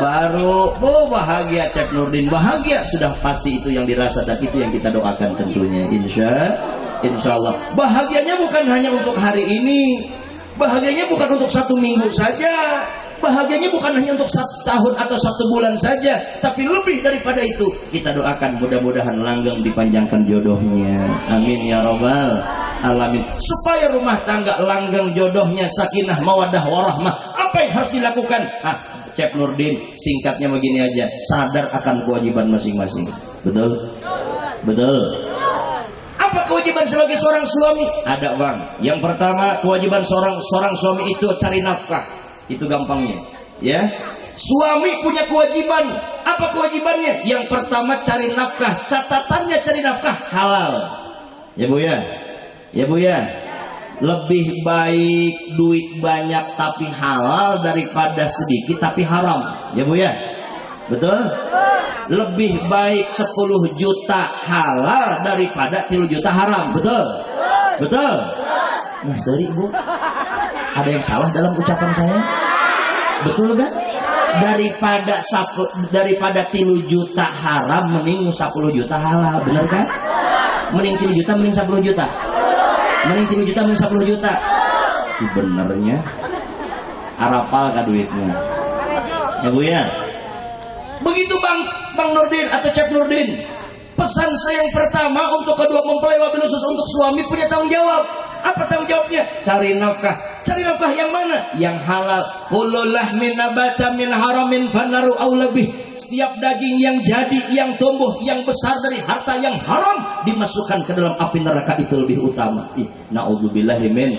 baru. Bahagia Cep Nurdin, bahagia sudah pasti, itu yang dirasa dan itu yang kita doakan tentunya. Insya Allah bahagianya bukan hanya untuk hari ini, bahagianya bukan untuk 1 minggu saja, bahagianya bukan hanya untuk 1 tahun atau 1 bulan saja, tapi lebih daripada itu. Kita doakan mudah-mudahan langgeng dipanjangkan jodohnya. Amin ya Rabbal Alamin. Supaya rumah tangga langgeng jodohnya, sakinah mawaddah warahmah. Apa yang harus dilakukan? Cep Nurdin singkatnya begini aja, sadar akan kewajiban masing-masing. Betul? Apa kewajiban sebagai seorang suami? Ada Bang. Yang pertama, kewajiban seorang suami itu cari nafkah. Itu gampangnya, ya. Suami punya kewajiban. Apa kewajibannya? Yang pertama cari nafkah. Catatannya cari nafkah halal. Ya Bu ya. Lebih baik duit banyak tapi halal daripada sedikit tapi haram. Ya Bu ya? Betul? Lebih baik 10 juta halal daripada 3 juta haram. Betul? Betul? Nah, seri Bu. Ada yang salah dalam ucapan saya? Betul kan? Daripada 3 juta haram mending 10 juta halal. Bener kan? Mending 3 juta mending 10 juta. Mending 3 juta mending 10 juta. Benernya arapal ka duitnya. Ya Bu ya. Begitu Bang Nurdin atau Cep Nurdin. Pesan saya yang pertama untuk kedua mempelai wabil khusus untuk suami punya tanggung jawab. Apa tanggung jawabnya? Cari nafkah. Cari nafkah yang mana? Yang halal. Kullu lahmin nabata min haramin fanaru aw lebih. Setiap daging yang jadi, yang tumbuh, yang besar dari harta yang haram dimasukkan ke dalam api neraka itu lebih utama. Naudzubillahi min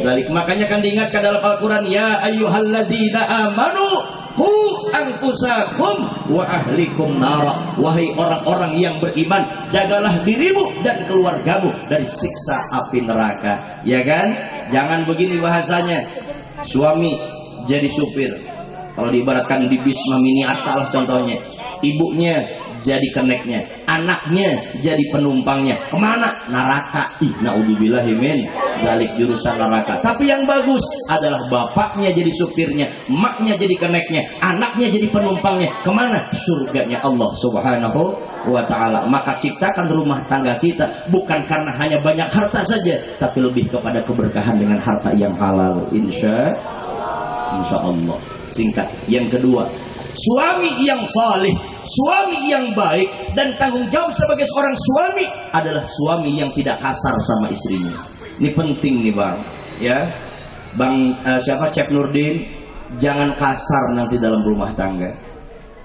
dzalik. Makanya kan diingatkan dalam Al-Qur'an, ya ayyuhalladzina amanu qu anfusakum wa ahlikum nara. Wahai orang-orang yang beriman, jagalah dirimu dan keluargamu dari siksa api neraka. Ya kan? Jangan begini bahasanya. Suami jadi supir. Kalau diibaratkan di bis mini atal contohnya. Ibunya jadi keneknya, anaknya jadi penumpangnya. Kemana? Neraka. Naudzubillahi min dzalik, jurusan neraka. Tapi yang bagus adalah bapaknya jadi supirnya, emaknya jadi keneknya, anaknya jadi penumpangnya. Kemana? Surganya Allah Subhanahu wa ta'ala. Maka ciptakan rumah tangga kita bukan karena hanya banyak harta saja, tapi lebih kepada keberkahan dengan harta yang halal. Insya Allah. Singkat. Yang kedua, suami yang saleh, suami yang baik dan tanggung jawab sebagai seorang suami adalah suami yang tidak kasar sama istrinya. Ini penting nih Bang. Ya, Bang Cep Nurdin, jangan kasar nanti dalam rumah tangga.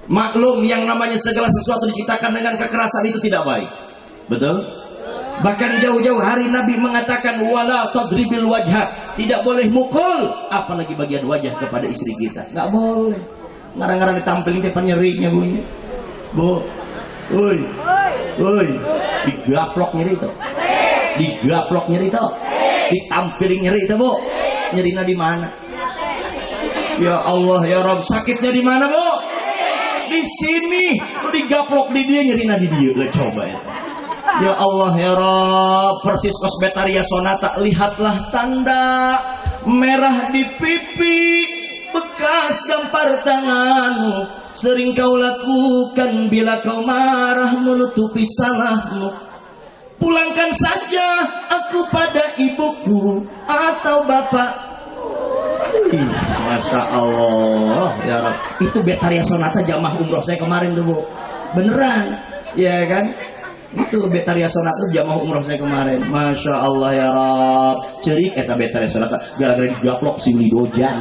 Maklum yang namanya segala sesuatu diciptakan dengan kekerasan itu tidak baik. Betul? Bahkan jauh-jauh hari Nabi mengatakan wala tadribil wajha, tidak boleh mukul apalagi bagian wajah kepada istri kita. Nggak boleh. Ngarang-ngarang ditampilin depan nyerinya bunyi. Bu, woi, digaplok nyeri itu, digaplok nyeri itu, ditampilin nyeri itu Bu. Nyerinya di mana? Ya Allah ya Rabb, sakitnya di mana Bu? Di sini. Digaplok di dia, nyerinya di dia. Lah coba ya. Ya Allah ya Rabb, persis kos Betaria Sonata, lihatlah tanda merah di pipi, bekas gampar tanganmu, sering kau lakukan bila kau marah menutupi salahmu. Pulangkan saja aku pada ibuku atau bapak. Masya Allah ya Rabb. Itu Betaria Sonata jamaah umroh saya kemarin tuh Bu. Beneran ya kan? Itu Betaria Sonata jamaah umroh saya kemarin. Masya Allah ya Rabb. Cerik eta Betaria Sonata gara-gara digaplok si Lidojan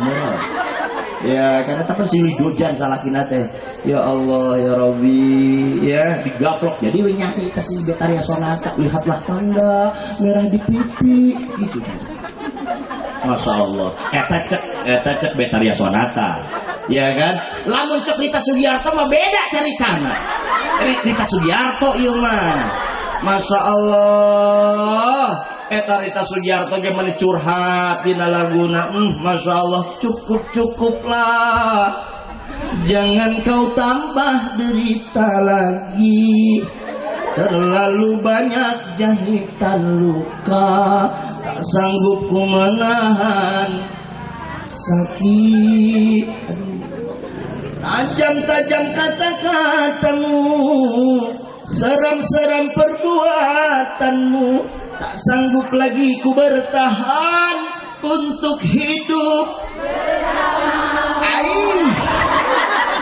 ya karena tapi si Lidojan salah kinate. Ya Allah ya Rabbi, ya digaplok jadi nyanyi ke si Betaria Sonata, lihatlah tanda merah di pipi gitu. Masya Allah. Eta cek Betaria Sonata ya kan. Lamun cek Rita Sugiarto mah beda ceritanya. Rita Sugiarto iya mah Masya Allah. Eta Rita Sugiarto ge meni curhat dina laguna. Masya Allah, cukuplah. Jangan kau tambah derita lagi. Terlalu banyak jahitan luka, tak sanggup ku menahan sakit. Tajam-tajam kata-katamu, seram-seram perbuatanmu, tak sanggup lagi ku bertahan untuk hidup. Aing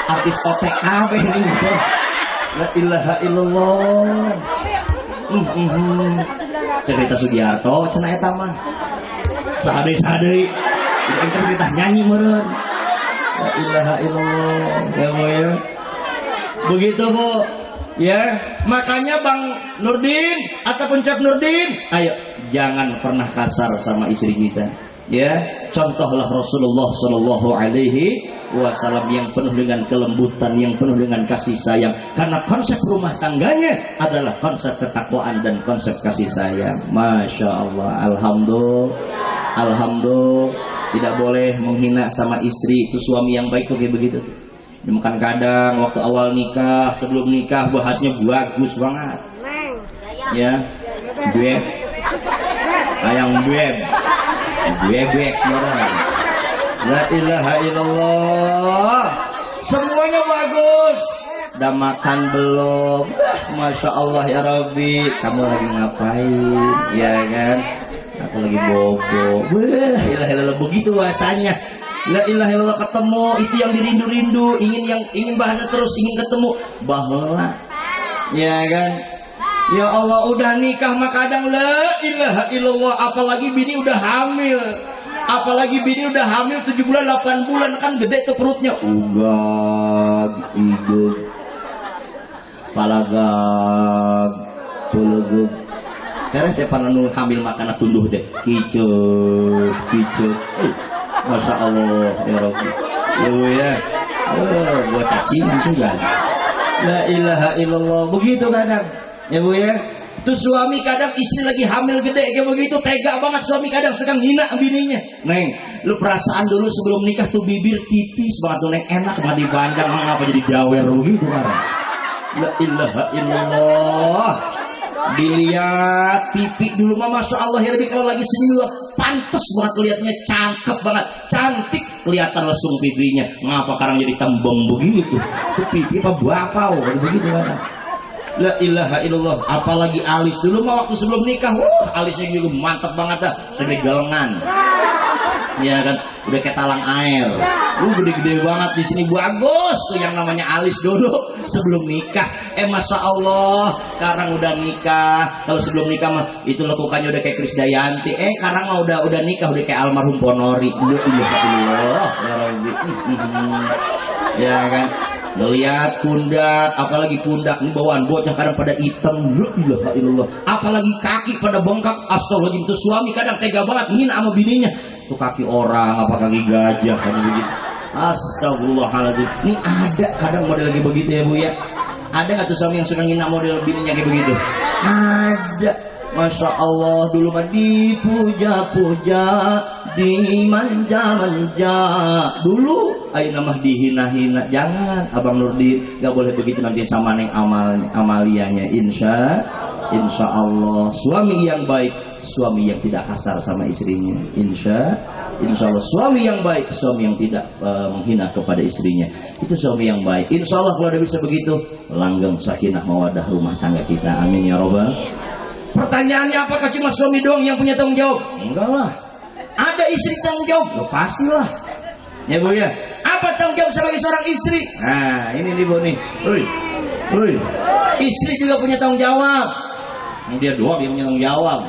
artis OTKB nih. La ilaha illallah. Cerita Sugiarto cenah eta mah. Sadei-sadei. Itu kita nyanyi meureun. La ilaha illallah. Ya Bu ya. Begitu Bu. Ya, makanya Bang Nurdin ataupun Cep Nurdin, ayo jangan pernah kasar sama istri kita. Ya, contohlah Rasulullah Shallallahu Alaihi Wasallam yang penuh dengan kelembutan, yang penuh dengan kasih sayang. Karena konsep rumah tangganya adalah konsep ketakwaan dan konsep kasih sayang. Masya Allah, alhamdulillah. Alhamdulillah, tidak boleh menghina sama istri. Itu suami yang baik tuh kayak begitu tuh. Makan kadang waktu awal nikah, sebelum nikah bahasnya bagus banget. Ya, beb, ayam beb, bebek orang. La ilaha illallah. Semuanya bagus. Udah makan belum? Masya Allah ya Rabbi. Kamu lagi ngapain? Ya kan? Aku lagi bobo. Wah, ilah ilah begitu bahasanya. La ilaha illallah, ketemu itu yang dirindu-rindu, ingin bahasa terus, ingin ketemu bahwa. Ya kan? Ya Allah, udah nikah mah kadang la ilaha illallah, apalagi bini udah hamil. Apalagi bini udah hamil 7 bulan 8 bulan kan gede tuh perutnya. Ugag, hidung, palagag, pulugug. Karena cepat anu hamil makan tunduh deh. Kicuk. Masya Allah ya Rabbi. Ya. Buat cacingan juga. La ilaha illallah. Begitu kadang. Ya Bu ya. Tuh suami kadang istri lagi hamil gede kayak begitu, tega banget suami kadang suka hina bininya. Neng, lu perasaan dulu sebelum nikah tuh bibir tipis banget tuh neng, enak banget dipandang, ngapa jadi dawer gitu kan. La ilaha illallah. Dilihat pipi dulu mah Masya Allah ya Rabbi, kalau lagi senyum pantes banget liatnya, cakep banget, cantik, kelihatan lesung pipinya. Ngapa sekarang jadi tembem begitu? Itu pipi apa bapau begitu kan. La ilaha illallah. Apalagi alis dulu mah waktu sebelum nikah, alisnya juga mantap banget dah, segede galengan. Ya kan, udah kayak talang air. Gede-gede banget di sini, bagus tuh yang namanya alis dulu sebelum nikah. Masya Allah, sekarang udah nikah. Kalau sebelum nikah mah itu lekukannya udah kayak Krisdayanti. Sekarang mah udah nikah udah kayak almarhum Ponori. La ilaha illallah ya Rabbi. Ya kan, ngelihat pundak, apalagi pundak ini bawaan bocah kadang pada hitam. La ilaha illallah. Apalagi kaki pada bengkak. Astagfirullahaladzim, tuh suami kadang tega banget ngina sama bininya. Tuh kaki orang apa kaki gajah kan begitu. Astagfirullahaladzim. Ini ada kadang model kayak begitu ya Bu ya. Ada nggak tuh suami yang suka ngina model bininya kayak begitu? Ada. Masya Allah, dulu mah dipuja-puja, dimanja-manja. Dulu ayo namah dihina-hina. Jangan Abang Nurdin, gak boleh begitu nanti sama Neng Amalianya. Insya Allah suami yang baik, suami yang tidak kasar sama istrinya. Insya Allah suami yang baik, suami yang tidak menghina kepada istrinya. Itu suami yang baik. Insya Allah kalau udah bisa begitu, langgeng sakinah mawadah rumah tangga kita. Amin ya robbal. Pertanyaannya, apakah cuma suami doang yang punya tanggung jawab? Enggak lah. Ada istri tanggung jawab? Ya pastilah. Ya Bu ya. Apa tanggung jawab sebagai seorang istri? Nah ini nih Bu nih. Uy. Istri juga punya tanggung jawab. Dia doang yang punya tanggung jawab.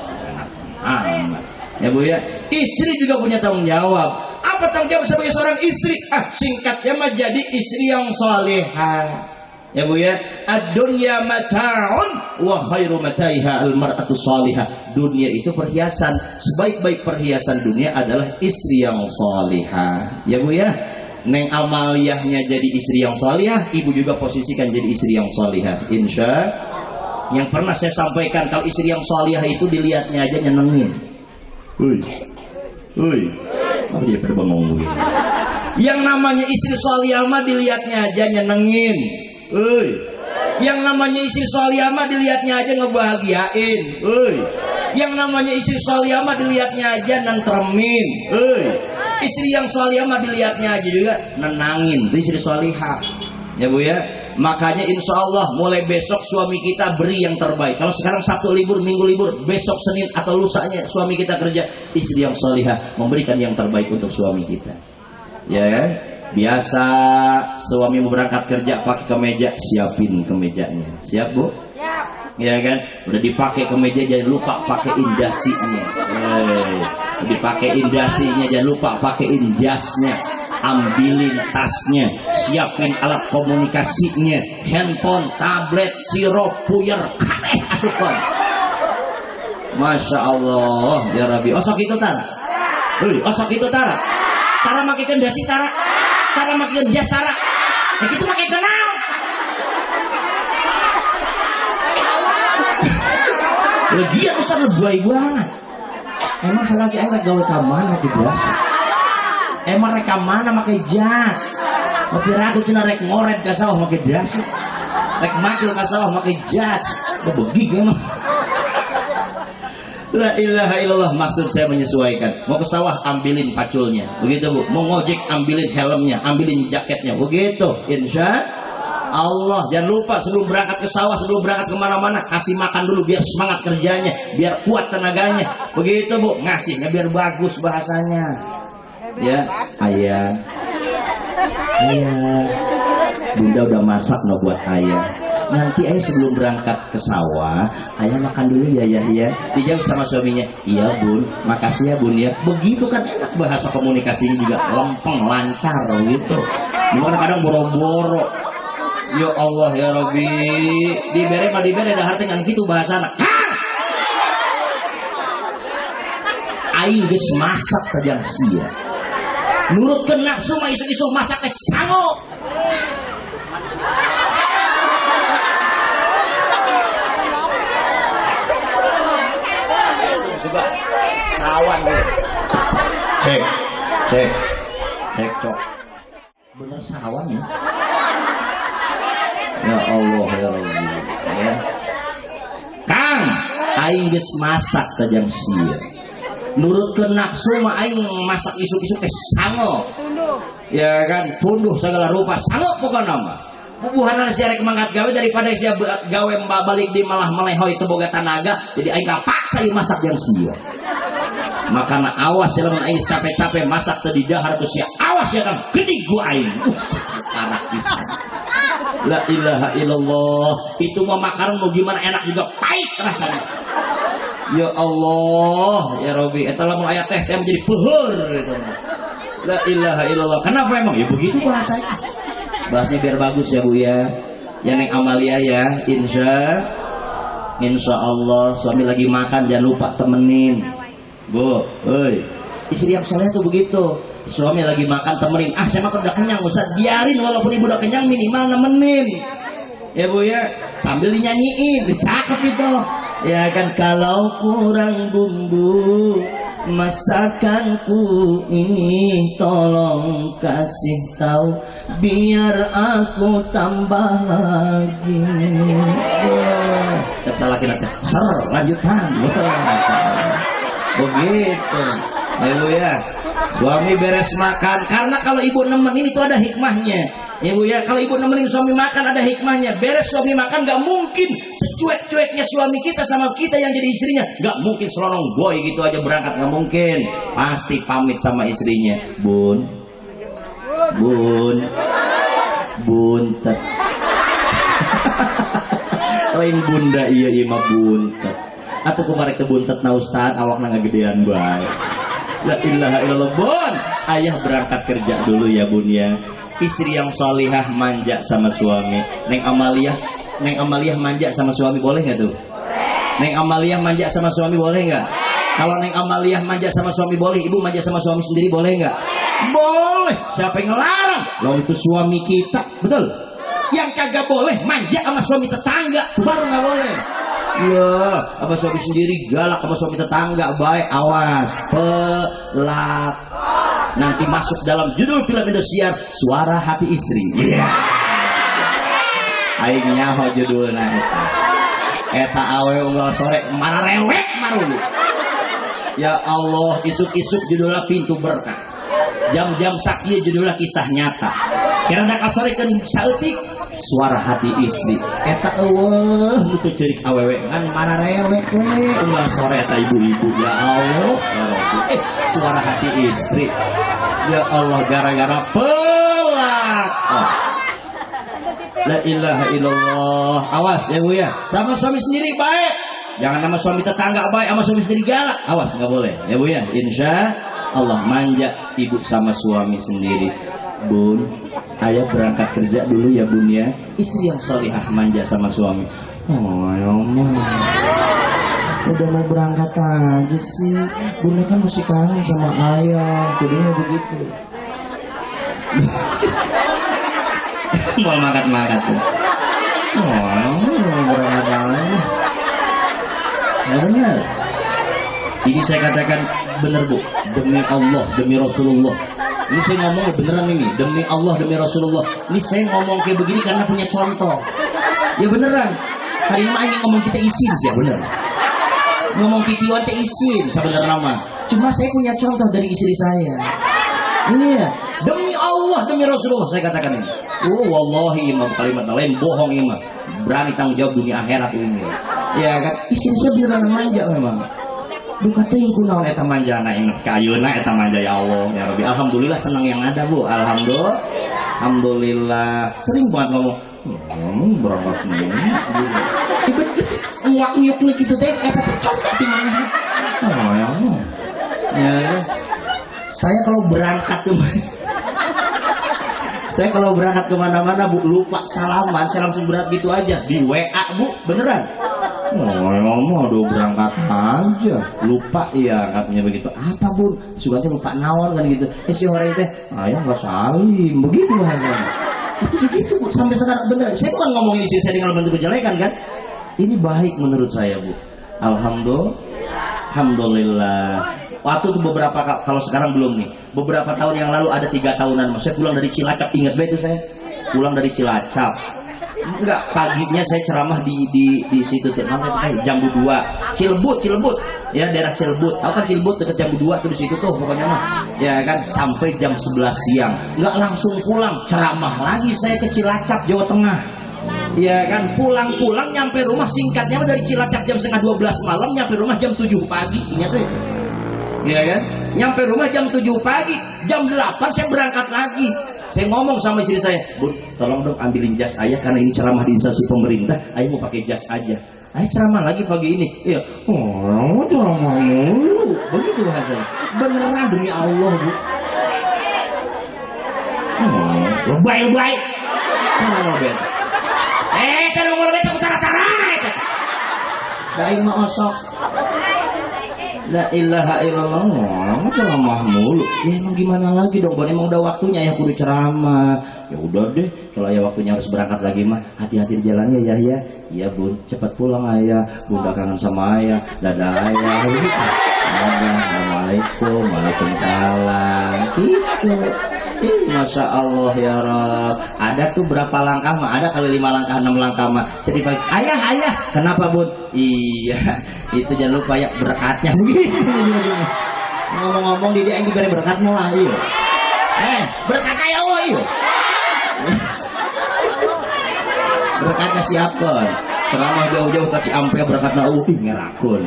Amat. Ya Bu ya. Istri juga punya tanggung jawab. Apa tanggung jawab sebagai seorang istri? Singkatnya mah jadi istri yang salehah. Ya Bu ya, ad-dunya mata'un wa khairu mata'iha al-mar'atu salihah. Dunia itu perhiasan, sebaik-baik perhiasan dunia adalah istri yang salihah. Ya Bu ya, Neng Amaliyahnya jadi istri yang salihah, ibu juga posisikan jadi istri yang salihah. Insya. Yang pernah saya sampaikan, kalau istri yang salihah itu dilihatnya aja nyenengin. Apa jadi pada bengong begini? Yang namanya istri salihah mah dilihatnya aja nyenengin. Yang namanya istri salihah mah dilihatnya aja ngebahagiain. Yang namanya istri salihah mah dilihatnya aja nentremin. Istri yang salihah mah dilihatnya aja juga nenangin. Itu istri salihah. Ya Bu ya. Makanya insya Allah mulai besok suami kita beri yang terbaik. Kalau sekarang Sabtu libur, Minggu libur, besok Senin atau lusanya suami kita kerja, istri yang salihah memberikan yang terbaik untuk suami kita. Ya kan? Biasa suami mau berangkat kerja pakai kemeja, siapin kemejanya. Siap Bu? Siap. Ya kan? Udah dipakai kemeja, jangan lupa pakai indasinya. Dipakai indasinya, jangan lupa pakai jasnya. Ambilin tasnya, siapin alat komunikasinya, handphone, tablet, sirup, puyer, kabeh asupan. Masya Allah ya Rabbi. Osok itu Tara. Osok itu Tara. Tara pakai kendasi Tara. Tara makin jas Tara. Itu pakai kenal. Lagian Ustaz lebay banget. Emang salaki aing rek gawe ka mana make biasa? Emang rek ka mana make jas? Tapi ragu cenah rek ngoret ka sawah make jas. Rek makil ka sawah make jas. Bebegig emang. La ilaha illallah, maksud saya menyesuaikan. Mau ke sawah ambilin paculnya, begitu Bu. Mau ngojek ambilin helmnya, ambilin jaketnya, begitu. Insya Allah. Jangan lupa sebelum berangkat ke sawah, sebelum berangkat kemana-mana, kasih makan dulu biar semangat kerjanya, biar kuat tenaganya. Begitu Bu, ngasihnya biar bagus bahasanya. Ya, ayah, bunda udah masak no buat ayah. Nanti ayah sebelum berangkat ke sawah, ayah makan dulu ya. Dijawab sama suaminya, iya bun, makasih ya bun ya. Begitu kan enak, bahasa komunikasinya juga lempeng, lancar gitu. Cuma kadang boro-boro. Ya Allah ya Rabbi, dibere dah harta kan gitu bahasa anak. Aing geus masak tajang sia. Nurutkeun nafsu mah isu-isu masak teh sango. Juga sawan gitu. Cek cok. Bener sawan ya. Ya Allah ya Rabbi. Ya. Kang, aing geus masak tajang sia. Nurutkeun nafsu mah aing masak isuk-isuk teh sango. Ya kan, punduh segala rupa sango pokona mah. Bubuhanan si arek mangkat gawe daripada si gawe balik di malah melehoy teu boga tanaga, jadi aing kapaksa ieu masak yang sia. Makana awas ya lamun aing capek-capek masak teu di dahar teu sia. Awas ya kan gede gua aing. Parah pisan. La ilaha illallah. Itu mah makanan mau gimana enak juga pahit rasanya. Ya Allah, ya Rabbi, eta lamun aya teh menjadi peuheur gitu. La ilaha illallah. Kenapa emang? Ya begitu bahasanya. Bahasnya biar bagus ya Bu ya. Ya Neng Amalia ya, insya Allah suami lagi makan jangan lupa temenin. Bu, istri yang soleh tuh begitu. Suami lagi makan temenin. Ah saya makan udah kenyang, Ustaz. Biarin walaupun ibu udah kenyang minimal nemenin. Ya Bu ya, sambil dinyanyiin, cakep itu. Ya kan, kalau kurang bumbu masakanku ini tolong kasih tahu biar aku tambah lagi. Cek salah kira ser lanjutan. Begitu. Ya Bu ya. Suami beres makan, karena kalau ibu nemenin itu ada hikmahnya. Ya Bu ya, kalau ibu nemenin suami makan ada hikmahnya. Beres suami makan gak mungkin secuek-cueknya suami kita sama kita yang jadi istrinya. Gak mungkin selonong boy gitu aja berangkat, gak mungkin. Pasti pamit sama istrinya. Buntet. Lain bunda iya mah buntet. Atau kemarin ke buntet na Ustad awakna ngagedean bae. La ilaha illallah. Bun, ayah berangkat kerja dulu ya Bun ya. Istri yang solihah manja sama suami. Neng Amalia manja sama suami boleh nggak tuh? Neng Amalia manja sama suami boleh nggak? Kalau Neng Amalia manja sama suami boleh, ibu manja sama suami sendiri boleh nggak? Boleh. Siapa yang ngelarang? Lo itu suami kita, betul? Yang kagak boleh manja sama suami tetangga, baru nggak boleh. Ya, apa suami sendiri galak sama suami tetangga, baik, awas, pelak. Nanti masuk dalam judul film Indosiar, Suara Hati Istri. Yeah. Aing nyaho judulna eta awe unggal sore mana rewek marulu. Ya Allah, isuk-isuk judulnya Pintu Berkah. Jam-jam sakieu judulnya Kisah Nyata. Kirana kasorekeun saeutik Suara Hati Istri. Eta eueuh nu teu ceurik awewe kan mana rewek we unggal sore eta ibu-ibu. Ya Allah, ya Rabbi. Suara Hati Istri. Ya Allah, gara-gara pelak. Oh. La ilaha illallah. Awas ya Bu ya. Sama suami sendiri baik. Jangan sama suami tetangga baik, sama suami sendiri galak. Awas, nggak boleh. Ya Bu ya. Insya Allah manja ibu sama suami sendiri. Bun, ayah berangkat kerja dulu ya Bun ya. Istri yang solihah manja sama suami. Oh ya Allah, udah mau berangkat aja sih. Bunda kan masih kangen sama ayah. Jadinya begitu. Mau makat-makat tuh. Oh, berangkat aja. Ya benar. Ini saya katakan benar Bu, demi Allah, demi Rasulullah. Ini saya ngomong beneran ini, demi Allah, demi Rasulullah. Ini saya ngomong kayak begini karena punya contoh. Ya beneran. Hari ini ini ngomong kita isin sih ya bener. Ngomong kikiwan teh isin sebenarnya nama. Cuma saya punya contoh dari istri saya. Iya, demi Allah, demi Rasulullah saya katakan ini. Wallahi imam kalimat lain bohong imam. Berani tanggung jawab dunia akhirat ini. Ya kan, istri saya beneran manja memang. Duka teh kunaon eta manjana inget kayuna eta manja ya Allah ya Rabbi. Alhamdulillah senang yang ada Bu. Alhamdulillah. Sering banget ngomong berangkat ini. Begitu ngak-nguk gitu teh eta teh cocok di mana. Ya. Saya kalau berangkat kemana-mana Bu lupa salaman, saya langsung berat gitu aja di WA Bu, beneran. Ngomong aduh berangkat aja lupa ya katanya begitu. Apa Bun? Sugante lupa naon kan gitu. Si orang teh ayah nggak salim begitu bahasanya. Itu begitu Bu sampai sekarang bener. Saya bukan ngomongin istri saya dengan bentuk kejelekan kan. Ini baik menurut saya Bu. Alhamdulillah. Waktu itu beberapa, kalau sekarang belum nih, beberapa tahun yang lalu ada 3 tahunan saya pulang dari Cilacap, ingat banget itu saya pulang dari Cilacap. Enggak, paginya saya ceramah di situ tuh, Jambu 2, Cilebut, ya daerah Cilebut. Tahu kan Cilebut dekat Jambu 2 tuh di situ tuh pokoknya mah. Ya kan sampai jam 11 siang. Enggak langsung pulang, ceramah lagi saya ke Cilacap, Jawa Tengah. Ya kan pulang nyampe rumah singkatnya dari Cilacap jam setengah 12 malam, nyampe rumah jam 7 pagi. Ingat tuh. Ya kan nyampe rumah jam 7 pagi, jam 8 saya berangkat lagi. Saya ngomong sama istri saya, Bun, tolong dong ambilin jas ayah karena ini ceramah di instansi pemerintah, ayah mau pakai jas aja. Ayah ceramah lagi pagi ini. Iya, ceramah mulu. Begitu bahasanya. Beneran demi Allah, Bu. Lebay. Ceramah beta. Kan nomor beta utara-utara eta. Daing mah osok. La ilaha illallah, ceramah mulu. Ya emang gimana lagi dong, Bon, emang udah waktunya ya kudu ceramah. Ya udah deh, kalau ya waktunya harus berangkat lagi mah, hati-hati di jalannya ya. Iya Bun, cepat pulang ayah. Bunda kangen sama ayah. Dadah ayah. Assalamualaikum, waalaikumsalam. Gitu. Masya Allah ya Rob. Ada tuh berapa langkah mah? Ada kali 5 langkah 6 langkah mah. Jadi ayah. Kenapa Bun? Iya, itu jangan lupa ya berkatnya begitu. Ngomong-ngomong di dia yang diberi berkat mau ayo. Berkatnya ya Allah ayo. Berkatnya siapa? Ceramah jauh-jauh kasih ampe berkatnya ngerakun.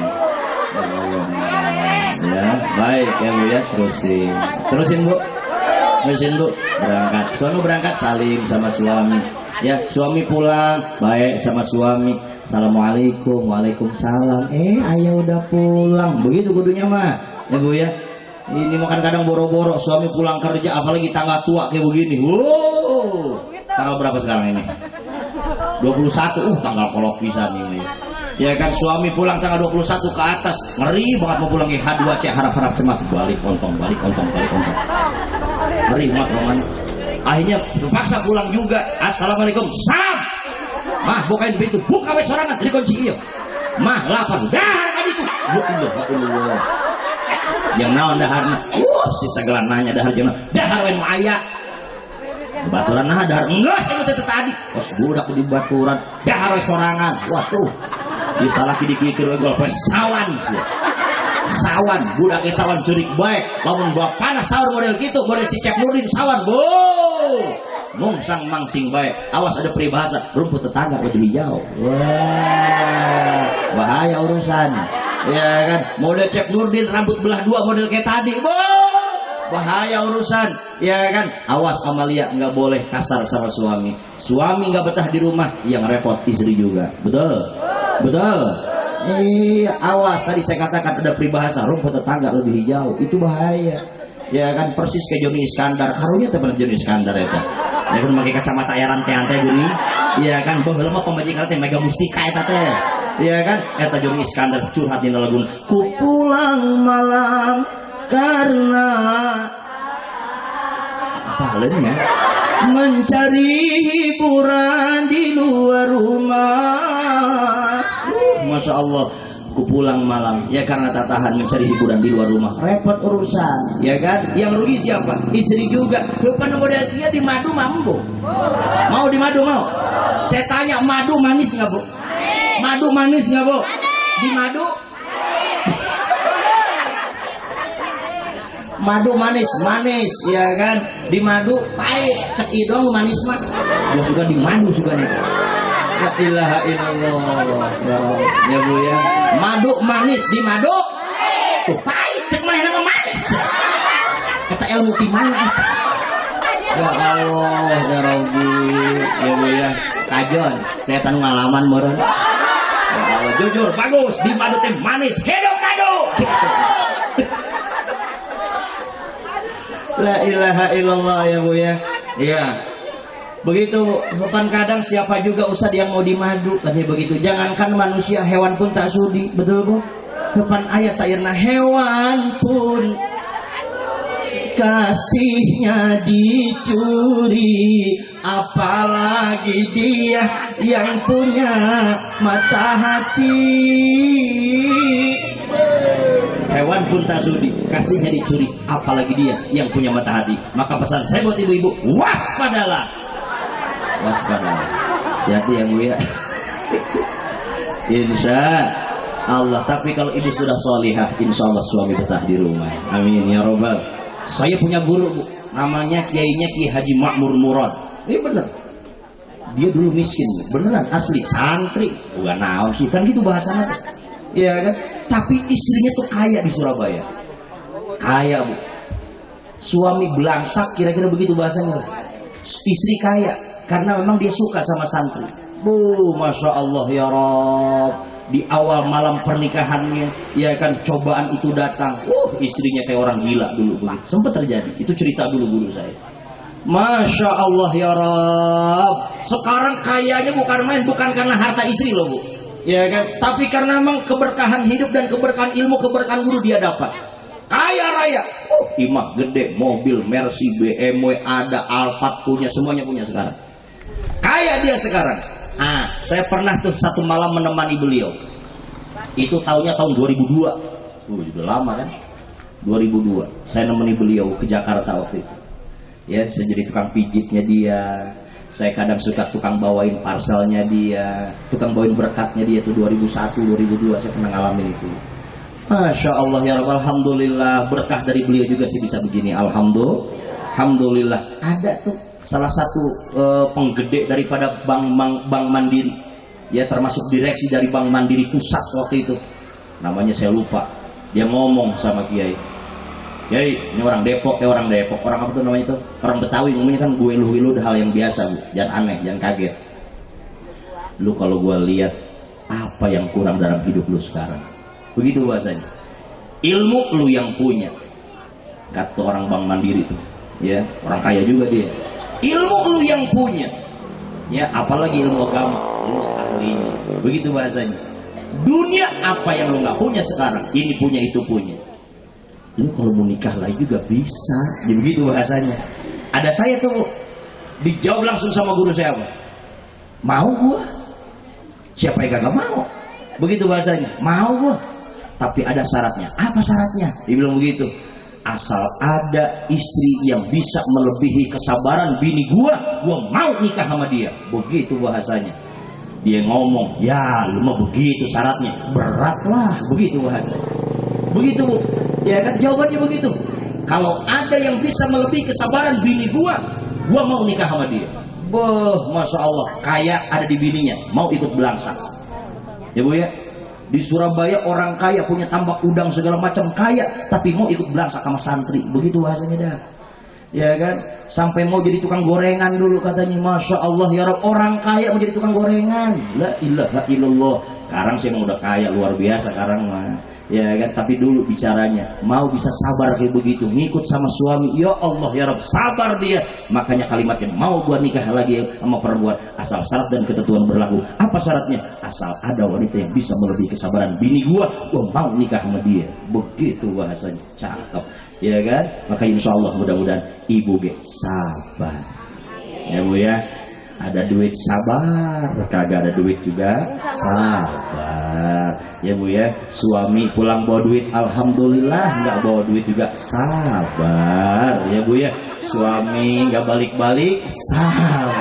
Ya, baik ya Bu ya, terusin Bu. Berangkat. Suami berangkat salim sama suami. Ya, suami pulang baik sama suami. Assalamualaikum, waalaikumsalam. Ayah udah pulang. Begitu kudunya mah. Ya Bu ya. Ini makan kadang boro-boro suami pulang kerja apalagi tanggal tua kayak begini. Wow. Tanggal berapa sekarang ini? 21. Tanggal kolok pisan ini. Ya kan suami pulang tanggal 21 ke atas. Ngeri banget mau pulang H2C harap-harap cemas balik kontong. Ngeri banget roman. Akhirnya terpaksa pulang juga. Assalamualaikum. Salam. Mah bukain pintu. Buka wes sorangan dari kunci ieu. Mah lapar. Dahar ka ditu. Allah. Yang naon daharna? Si sagala nanya dahar jeung dahar we aya. Baturan nah dahar enggak saya teh tadi. Pas budak di baturan dahar we sorangan. Waduh. Disalah dikikir we gol sawan sih. Sawan budak sawan jurik baik lamun bapana sawan model gitu model si Cep Nurdin sawan Bu mungsang mangsing baik awas ada peribahasa rumput tetangga lebih hijau. Wah bahaya urusan ya kan model Cep Nurdin rambut belah 2 model kayak tadi Bu bahaya urusan ya kan awas Amalia nggak boleh kasar sama suami nggak betah di rumah yang repot istri juga betul Iya, awas tadi saya katakan ada peribahasa rumput tetangga lebih hijau, itu bahaya. Ya kan persis kayak Joni Iskandar, karunya teh bener Joni Iskandar eta. Ya kan pakai kacamata yaran teh gini. Iya kan baheula mah pemajikan teh mega mustika eta teh. Iya kan eta Joni Iskandar curhat dina lagu ku pulang malam karena apa halnya? Mencari hiburan di luar rumah. Masya Allah ku pulang malam ya karena tak tahan mencari hiburan di luar rumah, repot urusan ya kan. Yang rugi siapa? Istri juga. Depan model dia di madu mambo. Mau di madu mau? Saya tanya, madu manis nggak Bu? Madu manis nggak Bu? Di madu? Madu manis, manis ya kan. Di madu pahit, cek idong manis mah. Gua suka di madu suka nih. La ilaha illallah. Ya Bu ya. Madu manis di madu. Tuh pahit cek mana nama manis. Kata ilmu di mana? Ya Allah, ya Rabbi. Ya Bu ya. Kajon, kelihatan ngalaman meureun. Ya Allah, jujur bagus di madu teh manis. Hidup madu. La ilaha illallah ya Bu ya. Iya. Begitu bukan kadang siapa juga ustad yang mau dimadu katanya begitu. Jangankan manusia, hewan pun tak sudi. Betul Bu? Depan ayat sairna hewan pun kasihnya dicuri, apalagi dia yang punya mata hati. Hewan pun tak sudi, kasihnya dicuri, apalagi dia yang punya mata hati. Maka pesan saya buat ibu-ibu, waspadalah. Waspadalah. Hati ya Bu ya. Insya Allah. Tapi kalau ibu sudah solihah, insya Allah suami betah di rumah. Amin ya robbal. Saya punya guru Bu, namanya kiainya Ki Haji Makmur Murad. Ini bener. Dia dulu miskin, beneran asli santri. Bukan naon sih, kan gitu bahasanya. Iya kan? Tapi istrinya tuh kaya di Surabaya. Kaya Bu. Suami belangsak, kira-kira begitu bahasanya. Istri kaya, karena memang dia suka sama santri. Bu, Masya Allah ya Rob. Di awal malam pernikahannya, ya kan cobaan itu datang. Istrinya kayak orang gila dulu. Sempat terjadi. Itu cerita dulu guru saya. Masya Allah ya Rob. Sekarang kayanya bukan main, bukan karena harta istri loh Bu. Ya kan, tapi karena memang keberkahan hidup dan keberkahan ilmu, keberkahan guru dia dapat. Kaya raya, imah gede, mobil, Mercy, BMW ada, Alphard punya, semuanya punya sekarang. Kaya dia sekarang. Saya pernah tuh satu malam menemani beliau. Itu tahunnya tahun 2002. Udah lama kan? 2002. Saya nemani beliau ke Jakarta waktu itu. Ya, saya jadi tukang pijitnya dia. Saya kadang suka tukang bawain parcelnya dia, tukang bawain berkatnya dia tuh 2001, 2002 saya pernah ngalamin itu. Masya Allah ya Rabb, alhamdulillah berkah dari beliau juga sih bisa begini. Alhamdulillah. Ada tuh salah satu penggede daripada Bank Mandiri, ya termasuk direksi dari Bank Mandiri pusat waktu itu. Namanya saya lupa. Dia ngomong sama Kiai. Yai, ini orang Depok, orang apa tuh namanya itu? Orang Betawi ngomongnya kan gue lu udah hal yang biasa Bu. Jangan aneh, jangan kaget. Lu kalau gue lihat apa yang kurang dalam hidup lu sekarang. Begitu bahasanya. Ilmu lu yang punya. Kata orang Bank Mandiri tuh, ya, orang kaya juga dia. Ilmu lu yang punya. Ya, apalagi ilmu agama, lu ahlinya. Begitu bahasanya. Dunia apa yang lu nggak punya sekarang, ini punya itu punya. Lu kalau mau nikah lagi juga bisa. Ya begitu bahasanya. Ada saya tuh dijawab langsung sama guru saya apa? Mau gua. Siapa yang kagak mau? Begitu bahasanya. Mau gua. Tapi ada syaratnya. Apa syaratnya? Dia bilang begitu. Asal ada istri yang bisa melebihi kesabaran bini gua mau nikah sama dia. Begitu bahasanya. Dia ngomong, ya lu mah begitu syaratnya. Berat lah. Begitu bahasanya. Begitu Bu. Ya kan jawabannya begitu. Kalau ada yang bisa melebihi kesabaran bini gua mau nikah sama dia. Masya Allah, kaya ada di bininya, mau ikut belangsak. Ya Bu ya. Di Surabaya orang kaya punya tambak udang segala macam kaya, tapi mau ikut belangsak sama santri. Begitu bahasanya dah. Ya kan, sampai mau jadi tukang gorengan dulu katanya. Masya Allah ya Rabb, orang kaya mau jadi tukang gorengan. La ilaha illallah. Sekarang sih emang udah kaya luar biasa sekarang mah. Ya kan, tapi dulu bicaranya mau bisa sabar kayak begitu, ngikut sama suami. Ya Allah ya Rabb, sabar dia. Makanya kalimatnya mau gua nikah lagi sama perempuan asal syarat dan ketentuan berlaku. Apa syaratnya? Asal ada wanita yang bisa melebihi kesabaran bini gua mau nikah sama dia. Begitu bahasanya. Cakep. Ya kan? Maka insya Allah mudah-mudahan ibu ge sabar. Ya Bu ya. Ada duit sabar, kagak ada duit juga sabar. Ya Bu ya, suami pulang bawa duit alhamdulillah, nggak bawa duit juga sabar. Ya Bu ya, suami nggak balik-balik sabar.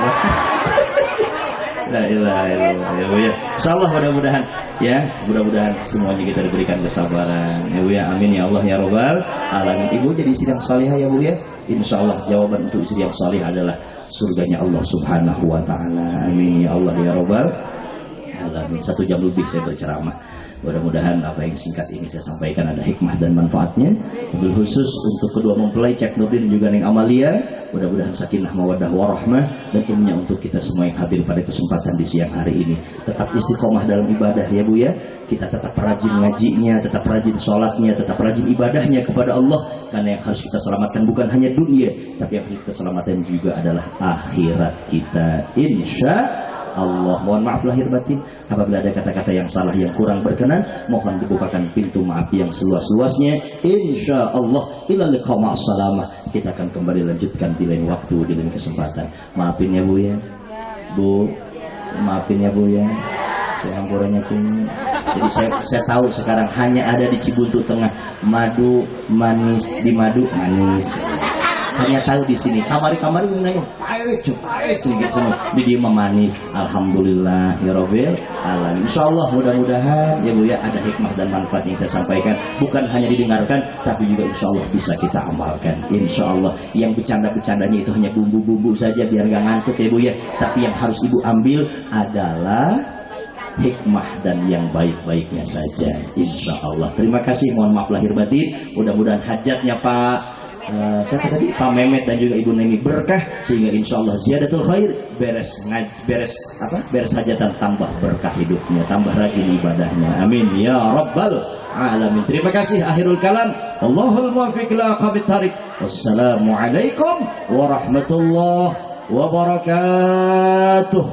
La ilaha illallah. Ya Bu ya, insyaallah mudah-mudahan ya, mudah-mudahan semuanya kita diberikan kesabaran. Ya Bu ya, amin ya Allah ya Rabbal alamin. Ibu jadi istri yang salihah ya Bu ya. Insyaallah jawaban untuk istri yang salih adalah surganya Allah Subhanahu wa taala. Amin ya Allah ya Rabbal alamin. 1 jam lebih saya berceramah. Mudah-mudahan apa yang singkat ini saya sampaikan ada hikmah dan manfaatnya. Wabil khusus untuk kedua mempelai Cek Nurdin dan juga Neng Amalia. Mudah-mudahan sakinah mawaddah warahmah dan ilmunya untuk kita semua yang hadir pada kesempatan di siang hari ini. Tetap istiqomah dalam ibadah ya Bu ya. Kita tetap rajin ngajinya, tetap rajin sholatnya, tetap rajin ibadahnya kepada Allah. Karena yang harus kita selamatkan bukan hanya dunia, tapi yang harus kita selamatkan juga adalah akhirat kita. Insya Allah. Mohon maaf lahir batin apabila ada kata-kata yang salah yang kurang berkenan, mohon dibukakan pintu maaf yang seluas-luasnya. Insya Allah ila liqa ma'assalamah. Kita akan kembali lanjutkan di lain waktu, di lain kesempatan. Maafin ya Bu ya Bu, maafin ya Bu ya, Cengangkuranya Cing. Jadi saya tahu sekarang hanya ada di Cibuntu Tengah madu manis, di madu manis. Hanya tahu di sini. Kamari-kamari nanya pahit gitu semua. Di dia memanis. Alhamdulillah ya Rabbil alamin. Insyaallah mudah-mudahan ya Bu ya ada hikmah dan manfaat yang saya sampaikan. Bukan hanya didengarkan, tapi juga insyaallah bisa kita amalkan. Insyaallah yang bercanda-bercandanya itu hanya bumbu-bumbu saja biar nggak ngantuk ya Bu ya. Tapi yang harus Ibu ambil adalah hikmah dan yang baik-baiknya saja. Insyaallah. Terima kasih. Mohon maaf lahir batin. Mudah-mudahan hajatnya siapa tadi? Pak Mehmet dan juga Ibu Nemi berkah sehingga insya Allah ziyadatul khair, beres hajatan, tambah berkah hidupnya, tambah rajin ibadahnya. Amin ya Rabbal alamin. Terima kasih. Akhirul kalam. Allahul muwaffiq ila aqwamit thariq. Wassalamualaikum warahmatullahi wabarakatuh.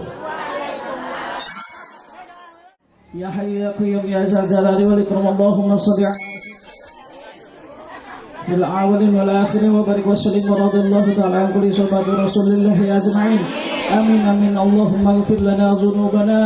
Ya hayyu ya qayyum ya zal jalali wal ikram. Allahumma shalli بالأولين والآخرين وبارك وسلم ورضي الله تعالى عن كل صحابة رسول الله أجمعين. آمين آمين. اللهم اغفر لنا ذنوبنا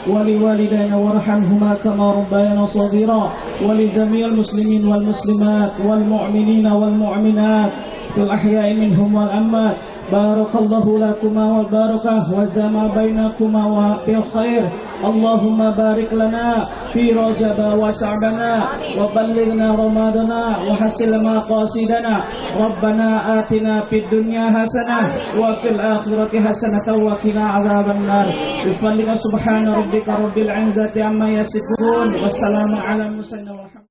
ولوالدينا وارحمهما كما ربيانا صغيرا ولجميع المسلمين والمسلمات والمؤمنين والمؤمنات الأحياء منهم والأموات. بارك الله لكما والبركة وجمع بينكما بالخير. اللهم بارك لنا في رجب وشعبنا وبلغنا رمضان وحسن مقاصدنا. ربنا آتنا في الدنيا حسنة وفي الآخرة حسنة وقنا عذاب النار. بفضلك سبحان ربك رب العزة عما يصفون والسلام على المرسلين.